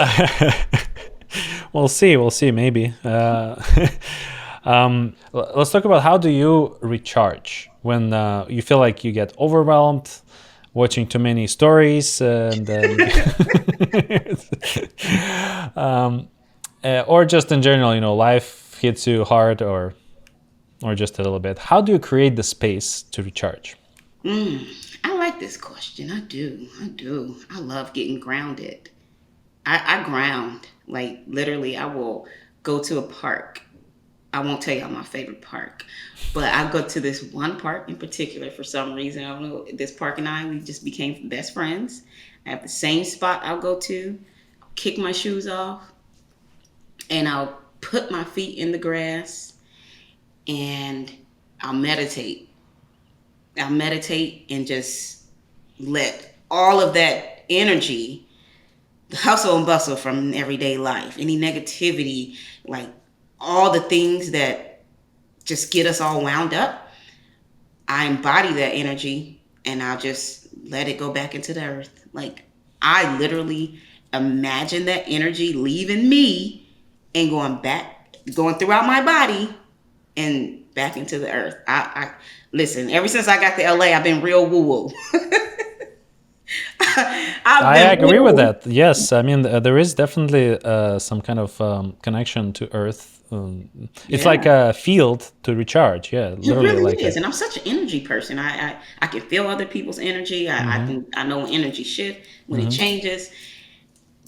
S1: We'll see, maybe. Let's talk about how do you recharge when you feel like you get overwhelmed watching too many stories, and or just in general, life hits you hard, or just a little bit. How do you create the space to recharge?
S2: I like this question. I do. I love getting grounded. I ground. Like literally, I will go to a park. I won't tell y'all my favorite park, but I go to this one park in particular for some reason. I don't know. This park and we just became best friends. I have the same spot I'll go to, kick my shoes off, and I'll put my feet in the grass, and I'll meditate. I'll meditate and just let all of that energy, the hustle and bustle from everyday life, any negativity, like all the things that just get us all wound up, I embody that energy and I'll just let it go back into the earth. Like I literally imagine that energy leaving me and going throughout my body and back into the earth. I listen, ever since I got to LA, I've been real woo-woo.
S1: I agree with that. Yes, I mean there is definitely some kind of connection to Earth. It's like a field to recharge. Yeah, literally,
S2: it really
S1: like
S2: is. And I'm such an energy person. I can feel other people's energy. I know when energy shift, when it changes.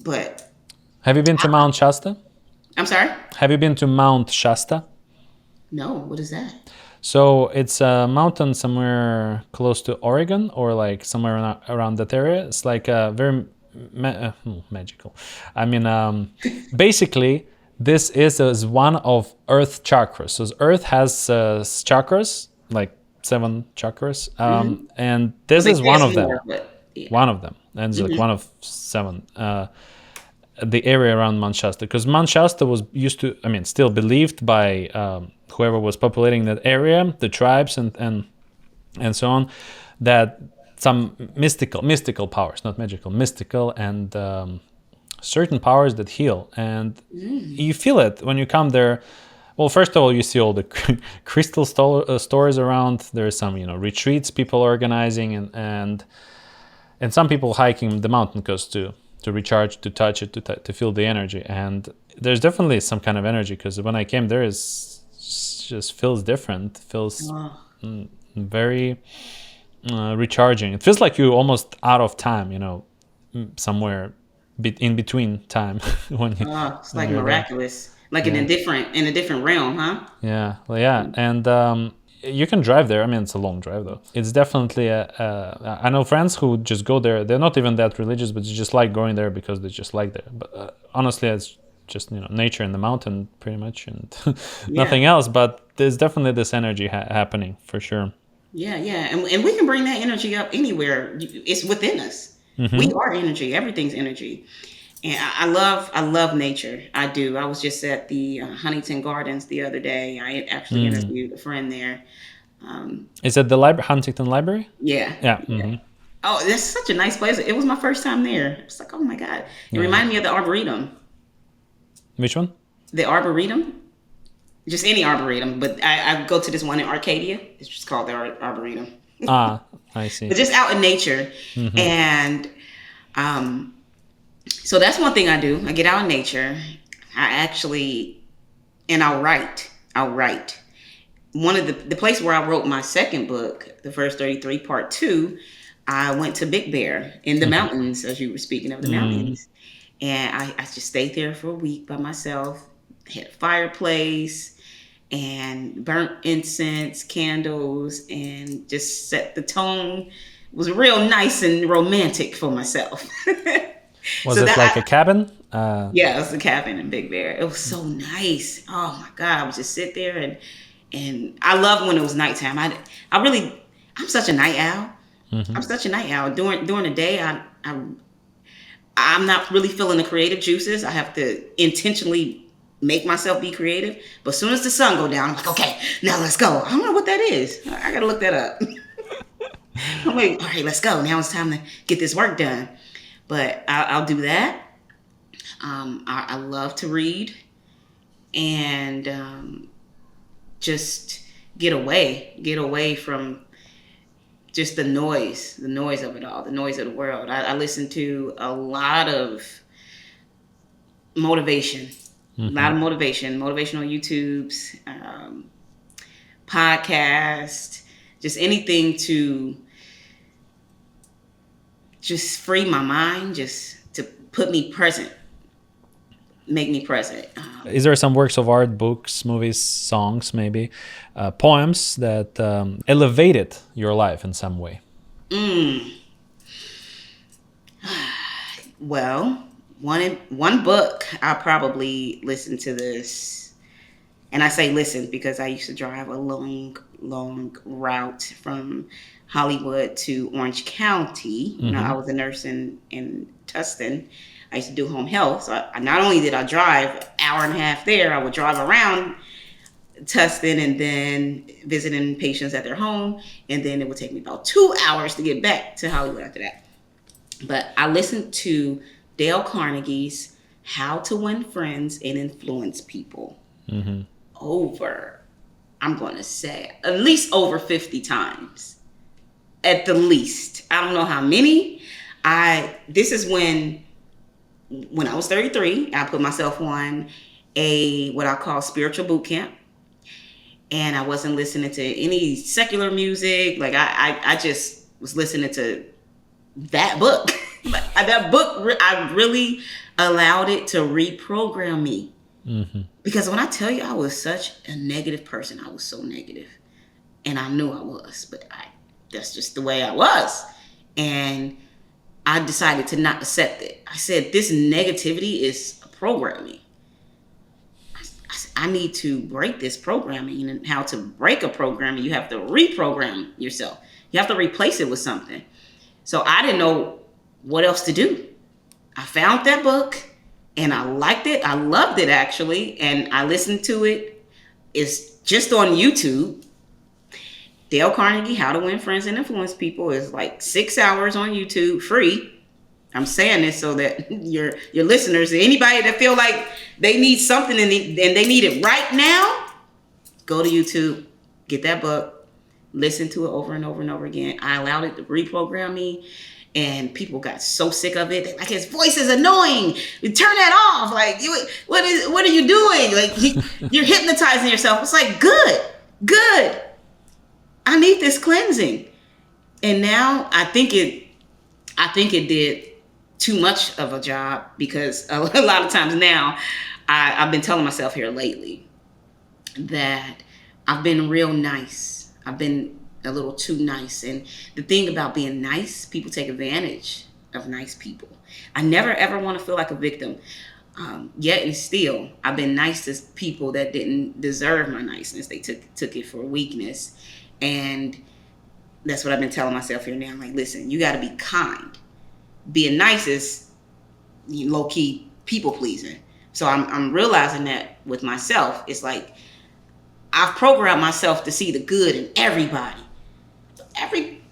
S2: But
S1: have you been to Mount Shasta?
S2: I'm sorry?
S1: Have you been to Mount Shasta?
S2: No, what is that?
S1: So it's a mountain somewhere close to Oregon, or like somewhere around that area. It's like a very magical. I mean, basically, this is one of Earth chakras. So Earth has chakras, like 7 chakras, and this is one of them. One of them, and it's like one of 7. The area around Mount Shasta, because Mount Shasta was still believed by whoever was populating that area, the tribes and so on, that some mystical powers, not magical, mystical and certain powers that heal, and you feel it when you come there. Well, first of all, you see all the crystal stores around. There's some, retreats people organizing, and some people hiking the mountain coast to recharge, to touch it, to feel the energy. And there's definitely some kind of energy, because when I came there, it's just feels different. Feels very recharging. It feels like you're almost out of time, somewhere in between time when you.
S2: It's like miraculous, like in a different realm, huh?
S1: Yeah, well, yeah, and you can drive there. I mean, it's a long drive though. It's definitely I know friends who just go there. They're not even that religious, but they just like going there because they just like there. But honestly, it's just nature in the mountain, pretty much, and nothing else. But there's definitely this energy happening for sure.
S2: Yeah, and we can bring that energy up anywhere. It's within us. We are energy. Everything's energy. And I love nature. I do. I was just at the Huntington Gardens the other day. I actually interviewed a friend there.
S1: Is it the Huntington Library?
S2: Yeah.
S1: Yeah. Mm-hmm.
S2: Oh, that's such a nice place. It was my first time there. It's like, oh my God. It reminded me of the Arboretum.
S1: Which one?
S2: The Arboretum. Just any Arboretum. But I go to this one in Arcadia. It's just called the Arboretum.
S1: I see.
S2: But just out in nature. And so that's one thing I do. I get out in nature. I'll write. One of the place where I wrote my second book, The First 33, Part 2, I went to Big Bear in the mountains, as you were speaking of the mountains. And I just stayed there for a week by myself. Had a fireplace and burnt incense, candles, and just set the tone. It was real nice and romantic for myself.
S1: Was it like a cabin?
S2: Yeah, it was a cabin in Big Bear. It was so nice. Oh my God, I would just sit there and I love when it was nighttime. I'm such a night owl. I'm such a night owl. During the day, I'm not really feeling the creative juices. I have to intentionally make myself be creative. But as soon as the sun go down, I'm like, okay, now let's go. I don't know what that is. I gotta look that up. I'm like, all right, let's go. Now it's time to get this work done. But I'll do that. I love to read and just get away from just the noise of it all, the noise of the world. I listen to a lot of motivation, motivational YouTubes, podcasts, just anything to just free my mind, just to put me present, make me present.
S1: Is there some works of art, books, movies, songs, maybe, poems that elevated your life in some way?
S2: Well, one book, I probably listened to this, and I say listen because I used to drive a long route from Hollywood to Orange County. I was a nurse in Tustin. I used to do home health. So not only did I drive an hour and a half there, I would drive around Tustin and then visiting patients at their home. And then it would take me about 2 hours to get back to Hollywood after that. But I listened to Dale Carnegie's How to Win Friends and Influence People over, I'm going to say, at least over 50 times. At the least. I don't know how many. This is when I was 33, I put myself on what I call spiritual boot camp. And I wasn't listening to any secular music. Like I just was listening to that book. That book, I really allowed it to reprogram me. Because when I tell you I was such a negative person, I was so negative. And I knew I was, but that's just the way I was. And I decided to not accept it. I said, this negativity is programming. I need to break this programming. And how to break a programming, you have to reprogram yourself. You have to replace it with something. So I didn't know what else to do. I found that book and I liked it. I loved it, actually. And I listened to it. It's just on YouTube. Dale Carnegie, How to Win Friends and Influence People, is like 6 hours on YouTube, free. I'm saying this so that your listeners, anybody that feel like they need something and they need it right now, Go to YouTube, get that book, listen to it over and over and over again. I allowed it to reprogram me, and people got so sick of it. They're like, his voice is annoying. You turn that off. Like, what are you doing? Like, you're hypnotizing yourself. It's like, good. I need this cleansing. And now I think it did too much of a job, because a lot of times now I've been telling myself here lately that I've been real nice. I've been a little too nice. And the thing about being nice, people take advantage of nice people. I never ever want to feel like a victim. Yet and still, I've been nice to people that didn't deserve my niceness. They took it for weakness. And that's what I've been telling myself here now. I'm like, listen, you got to be kind. Being nice is low-key people pleasing. So I'm realizing that with myself. It's like I've programmed myself to see the good in everybody.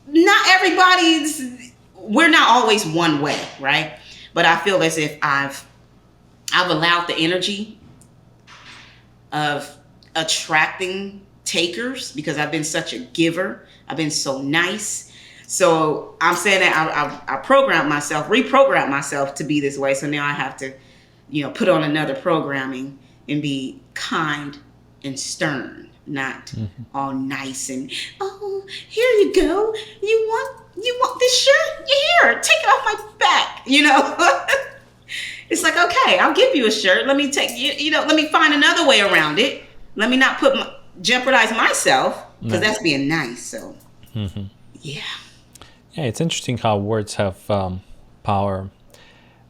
S2: Not everybody's. We're not always one way, right? But I feel as if I've allowed the energy of attracting takers, because I've been such a giver. I've been so nice. So I'm saying that I reprogrammed myself to be this way. So now I have to, put on another programming and be kind and stern, not all nice and, oh, here you go. You want this shirt? Here, take it off my back. It's like, okay, I'll give you a shirt. Let me let me find another way around it. Let me not jeopardize myself, because that's being nice. So, yeah.
S1: Yeah, it's interesting how words have power.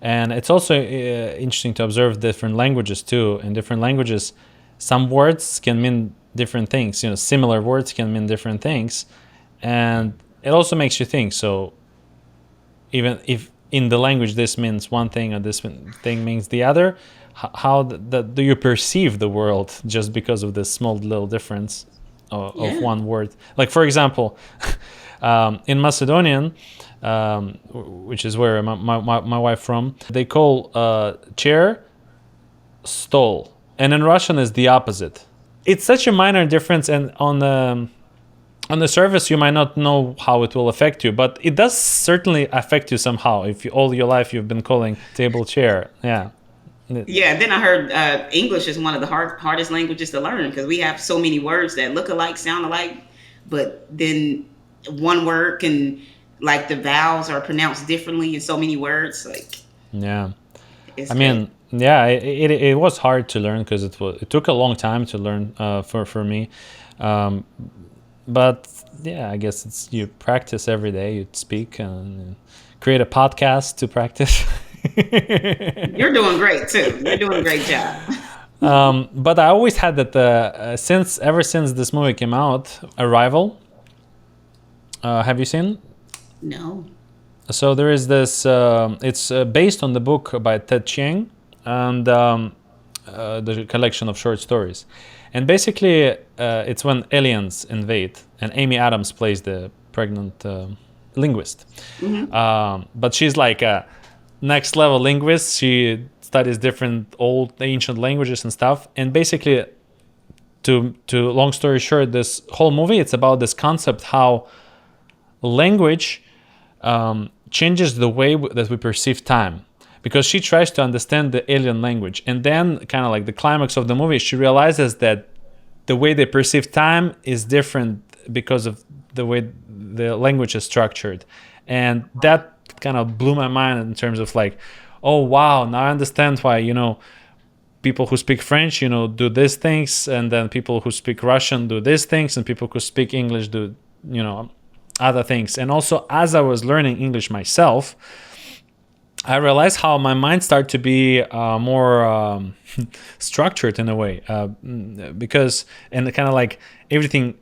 S1: And it's also interesting to observe different languages too. In different languages, some words can mean different things. Similar words can mean different things. And it also makes you think. So even if in the language this means one thing or this thing means the other, how do you perceive the world just because of this small little difference of one word? Like, for example, in Macedonian, which is where my wife from, they call chair stol, and in Russian is the opposite. It's such a minor difference, and on the surface you might not know how it will affect you, but it does certainly affect you somehow. If all your life you've been calling table chair, yeah.
S2: Then I heard English is one of the hardest languages to learn, because we have so many words that look alike, sound alike, but then one word can, like, the vowels are pronounced differently in so many words. Like,
S1: yeah, it was hard to learn, because it took a long time to learn for me, but yeah, I guess it's, you practice every day. You speak and create a podcast to practice.
S2: You're doing great too. You're doing a great job.
S1: But I always had that ever since this movie came out, Arrival. Have you seen?
S2: No.
S1: So there is this. It's based on the book by Ted Chiang, and the collection of short stories. And basically, it's when aliens invade, and Amy Adams plays the pregnant linguist. But she's like a next level linguist. She studies different old ancient languages and stuff. And basically, to long story short, this whole movie, it's about this concept how language changes the way that we perceive time, because she tries to understand the alien language, and then kind of like the climax of the movie, she realizes that the way they perceive time is different because of the way the language is structured. And that kind of blew my mind in terms of like, oh wow, now I understand why people who speak French do these things, and then people who speak Russian do these things, and people who speak English do other things. And also, as I was learning English myself, I realized how my mind started to be more structured in a way, because, and kind of like everything,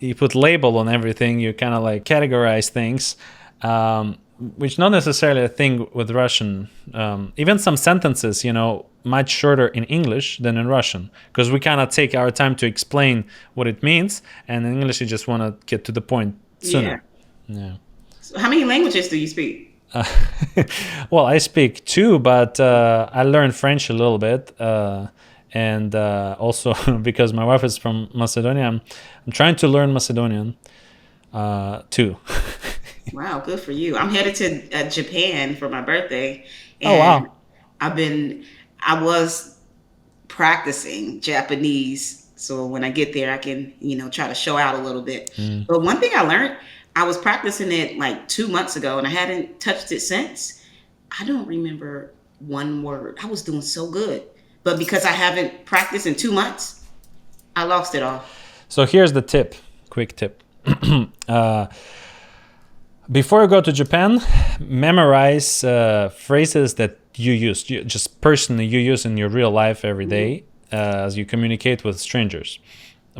S1: you put label on everything, you kind of like categorize things, which not necessarily a thing with Russian. Even some sentences, much shorter in English than in Russian, because we kind of take our time to explain what it means, and in English you just want to get to the point sooner. Yeah.
S2: So how many languages do you speak?
S1: Well, I speak two, but I learned French a little bit, And also because my wife is from Macedonia, I'm trying to learn Macedonian too.
S2: Wow, good for you. I'm headed to Japan for my birthday,
S1: Oh,
S2: and
S1: wow.
S2: I was practicing Japanese, so when I get there, I can try to show out a little bit.
S1: Mm.
S2: But one thing I learned, I was practicing it like 2 months ago, and I hadn't touched it since. I don't remember one word. I was doing so good, but because I haven't practiced in 2 months, I lost it all.
S1: So here's the tip, quick tip. uh, Before you go to Japan, memorize phrases that you use, just personally you use in your real life every day as you communicate with strangers,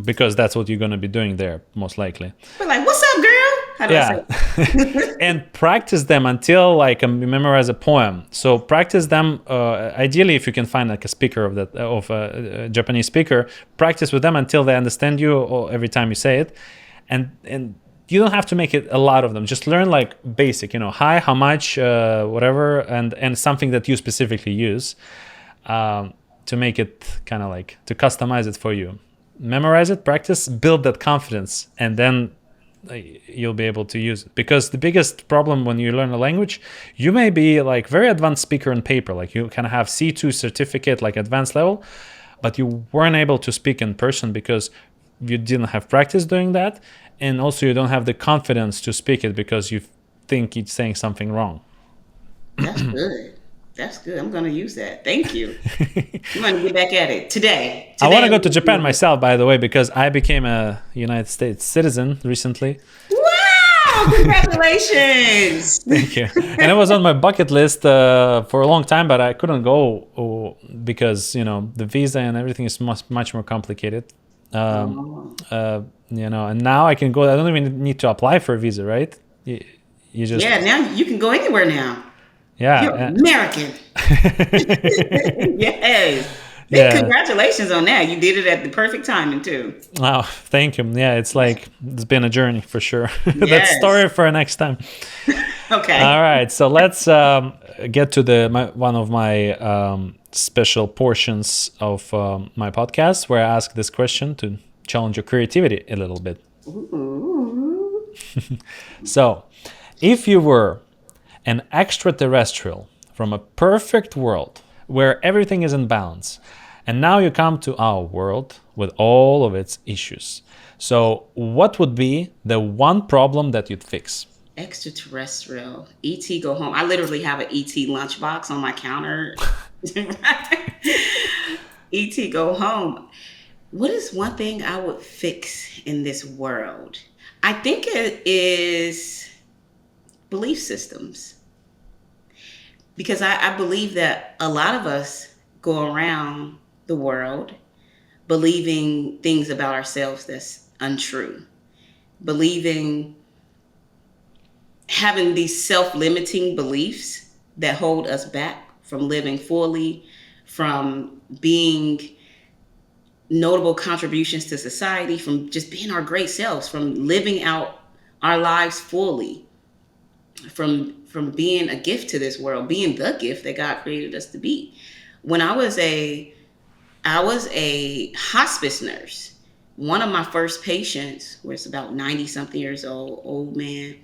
S1: because that's what you're going to be doing there, most likely.
S2: But like, what's up, girl? How do I say it?
S1: And practice them until like you memorize a poem. So practice them. Ideally, if you can find like a speaker of a Japanese speaker, practice with them until they understand you or every time you say it, and you don't have to make it a lot of them. Just learn like basic, hi, how much, whatever, and something that you specifically use to make it kind of like to customize it for you. Memorize it, practice, build that confidence, and then you'll be able to use it. Because the biggest problem when you learn a language, you may be like very advanced speaker on paper, like you kind of have C2 certificate, like advanced level, but you weren't able to speak in person because you didn't have practice doing that, and also you don't have the confidence to speak it because you think it's saying something wrong.
S2: That's good. That's good. I'm going to use that. Thank you. I'm going to get back at it today.
S1: I want to go
S2: I'm
S1: to
S2: gonna
S1: Japan
S2: do it.
S1: myself, by the way, because I became a United States citizen recently.
S2: Wow! Congratulations.
S1: Thank you. And it was on my bucket list for a long time, but I couldn't go because the visa and everything is much more complicated.
S2: Oh.
S1: And now I can go. I don't even need to apply for a visa, right? You just
S2: Yeah, now you can go anywhere now. You're
S1: yeah.
S2: American. Yes. Big
S1: Yeah.
S2: congratulations on that. You did it at the perfect timing too.
S1: Oh, thank you. Yeah, it's been a journey for sure. That's
S2: Yes.
S1: story for next time.
S2: Okay.
S1: All right, so let's get to one of my special portions of my podcast where I ask this question to challenge your creativity a little bit.
S2: Ooh.
S1: So, if you were an extraterrestrial from a perfect world where everything is in balance, and now you come to our world with all of its issues, so what would be the one problem that you'd fix?
S2: Extraterrestrial. ET go home. I literally have an ET lunchbox on my counter. ET go home. What is one thing I would fix in this world? I think it is belief systems. Because I believe that a lot of us go around the world believing things about ourselves that's untrue. Having these self-limiting beliefs that hold us back from living fully, from being notable contributions to society, from just being our great selves, from living out our lives fully, from being a gift to this world, being the gift that God created us to be. When I was a hospice nurse, one of my first patients was about 90 something years old man.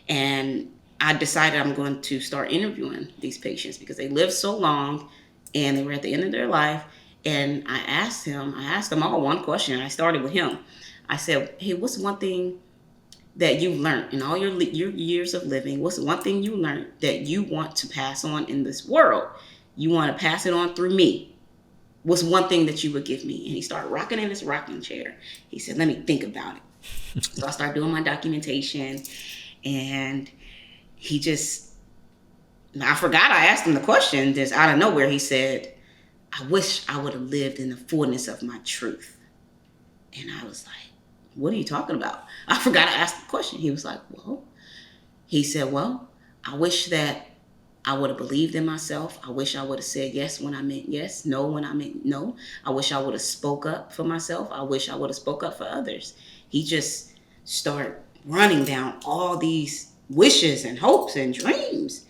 S2: And I decided I'm going to start interviewing these patients because they lived so long and they were at the end of their life. And I asked them all one question. I started with him. I said, hey, what's one thing that you've learned in all your years of living? What's one thing you learned that you want to pass on in this world? You want to pass it on through me. What's one thing that you would give me? And he started rocking in his rocking chair. He said, let me think about it. So I started doing my documentation. And I forgot I asked him the question, just out of nowhere. He said, I wish I would have lived in the fullness of my truth. And I was like, what are you talking about? I forgot I asked the question. He was like, he said, I wish that I would have believed in myself. I wish I would have said yes when I meant yes, no when I meant no. I wish I would have spoke up for myself. I wish I would have spoke up for others. He just started running down all these wishes and hopes and dreams.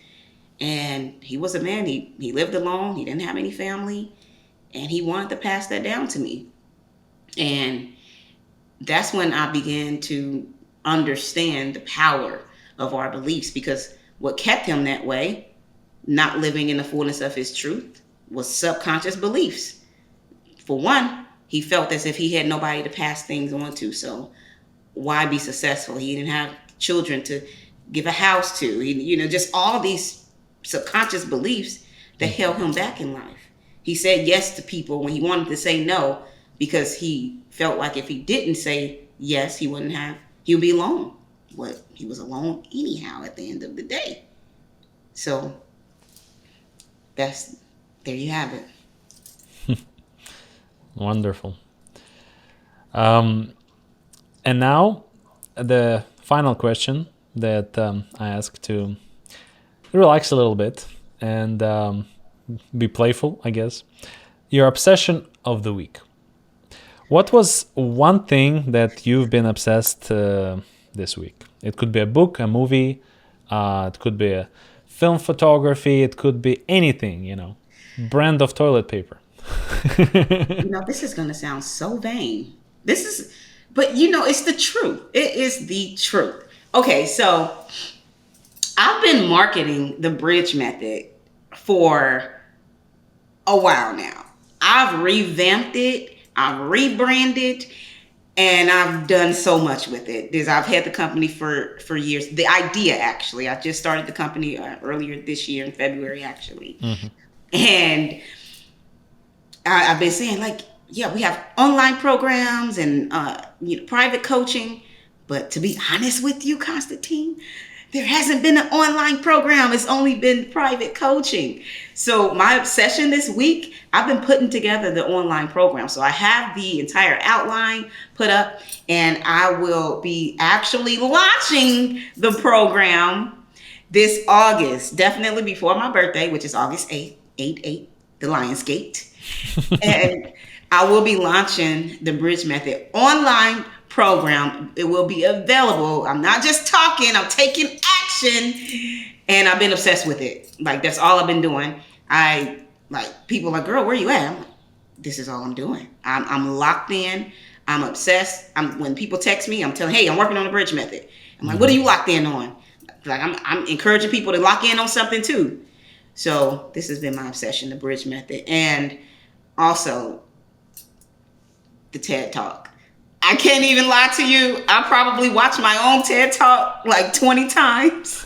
S2: And he was a man. He lived alone. He didn't have any family. and he wanted to pass that down to me. And that's when I began to understand the power of our beliefs, because what kept him that way, not living in the fullness of his truth, was subconscious beliefs. For one, he felt as if he had nobody to pass things on to. So why be successful? He didn't have children to give a house to. Just all these subconscious beliefs that held him back in life. He said yes to people when he wanted to say no, because he felt like if he didn't say yes, he would be alone. But he was alone anyhow at the end of the day. So there you have it.
S1: Wonderful. And now the final question that I ask to relax a little bit and be playful, I guess. Your obsession of the week. What was one thing that you've been obsessed this week? It could be a book, a movie, it could be a film photography, it could be anything, brand of toilet paper.
S2: This is going to sound so vain. But it's the truth. It is the truth. Okay, so I've been marketing the Bridge method for a while now. I've revamped it, I've rebranded, and I've done so much with it. I've had the company for years. The idea, actually, I just started the company earlier this year in February, actually. Mm-hmm. And I've been saying, we have online programs and private coaching, but to be honest with you, Konstantin, there hasn't been an online program. It's only been private coaching. So my obsession this week, I've been putting together the online program. So I have the entire outline put up, and I will be actually launching the program this August, definitely before my birthday, which is August 8th, 8/8, the Lion's Gate. And I will be launching the Bridge Method online program. It will be available. I'm not just talking, I'm taking action, and I've been obsessed with it. That's all I've been doing. People are like, girl, where you at? I'm like, this is all I'm doing. I'm locked in. I'm obsessed. When people text me, I'm telling, hey, I'm working on the Bridge Method. I'm like, what are you locked in on? I'm encouraging people to lock in on something too. So this has been my obsession, the Bridge Method, and also the TED Talk. I can't even lie to you. I probably watch my own TED Talk 20 times.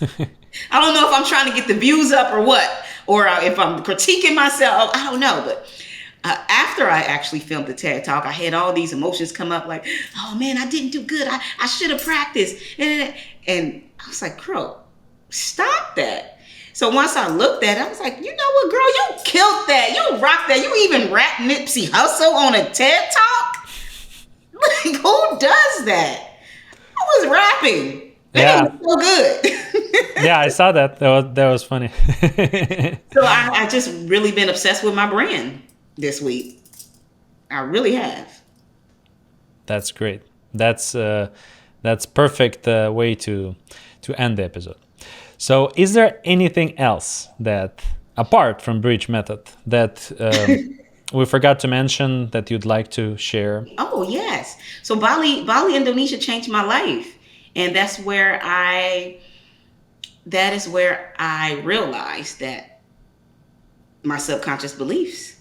S2: I don't know if I'm trying to get the views up or what, or if I'm critiquing myself. I don't know. But after I actually filmed the TED Talk, I had all these emotions come up oh man, I didn't do good. I should have practiced. And I was like, girl, stop that. So once I looked at it, I was like, you know what, girl, you killed that. You rocked that. You even rapped Nipsey Hussle on a TED Talk? Who does that? I was rapping. That was so good.
S1: Yeah, I saw that. That was funny.
S2: So I just really been obsessed with my brand this week. I really have.
S1: That's great. That's perfect way to end the episode. So is there anything else that, apart from Bridge Method, that we forgot to mention that you'd like to share?
S2: Oh, yes. So Bali, Indonesia changed my life. And that is where I realized that my subconscious beliefs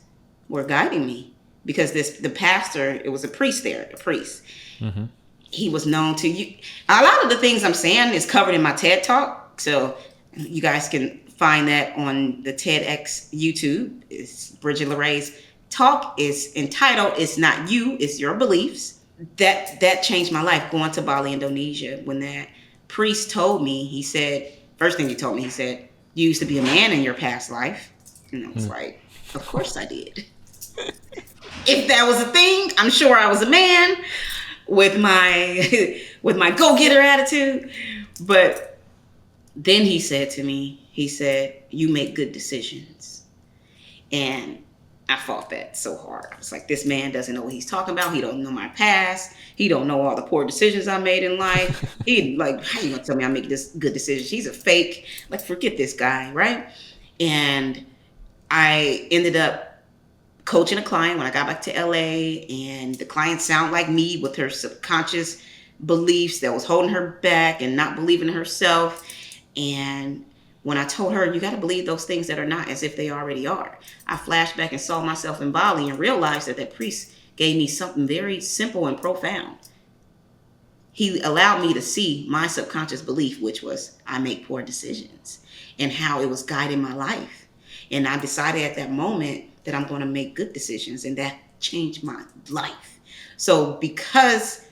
S2: were guiding me. Because the pastor, it was a priest there, Mm-hmm. He was known to you. A lot of the things I'm saying is covered in my TED Talk. So you guys can find that on the TEDx YouTube. It's Bridgett LaRé's talk is entitled, It's Not You, It's Your Beliefs. That changed my life, going to Bali, Indonesia. When that priest told me, he said, first thing he told me, he said, you used to be a man in your past life. And I was like, of course I did. If that was a thing, I'm sure I was a man with my go-getter attitude. But then he said to me, you make good decisions. And I fought that so hard. I was like, this man doesn't know what he's talking about. He don't know my past. He don't know all the poor decisions I made in life. How you gonna tell me I make this good decisions? He's a fake. Forget this guy, right? And I ended up coaching a client when I got back to LA, and the client sounded like me with her subconscious beliefs that was holding her back and not believing in herself. And when I told her, you got to believe those things that are not as if they already are, I flashed back and saw myself in Bali and realized that priest gave me something very simple and profound. He allowed me to see my subconscious belief, which was I make poor decisions, and how it was guiding my life. And I decided at that moment that I'm going to make good decisions, and that changed my life. So because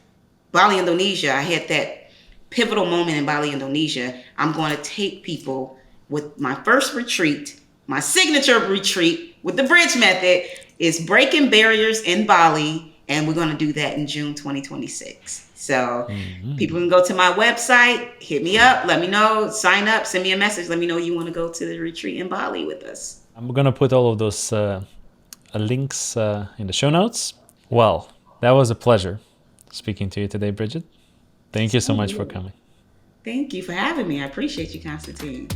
S2: Bali, Indonesia, I had that pivotal moment in Bali, Indonesia, I'm going to take people with my first retreat, my signature retreat with the bridge method is breaking barriers in Bali. And we're going to do that in June 2026. So people can go to my website, hit me up, let me know, sign up, send me a message. Let me know you want to go to the retreat in Bali with us.
S1: I'm going to put all of those links in the show notes. Well, that was a pleasure speaking to you today, Bridgett. Thank you so much for coming.
S2: Thank you for having me. I appreciate you, Konstantin.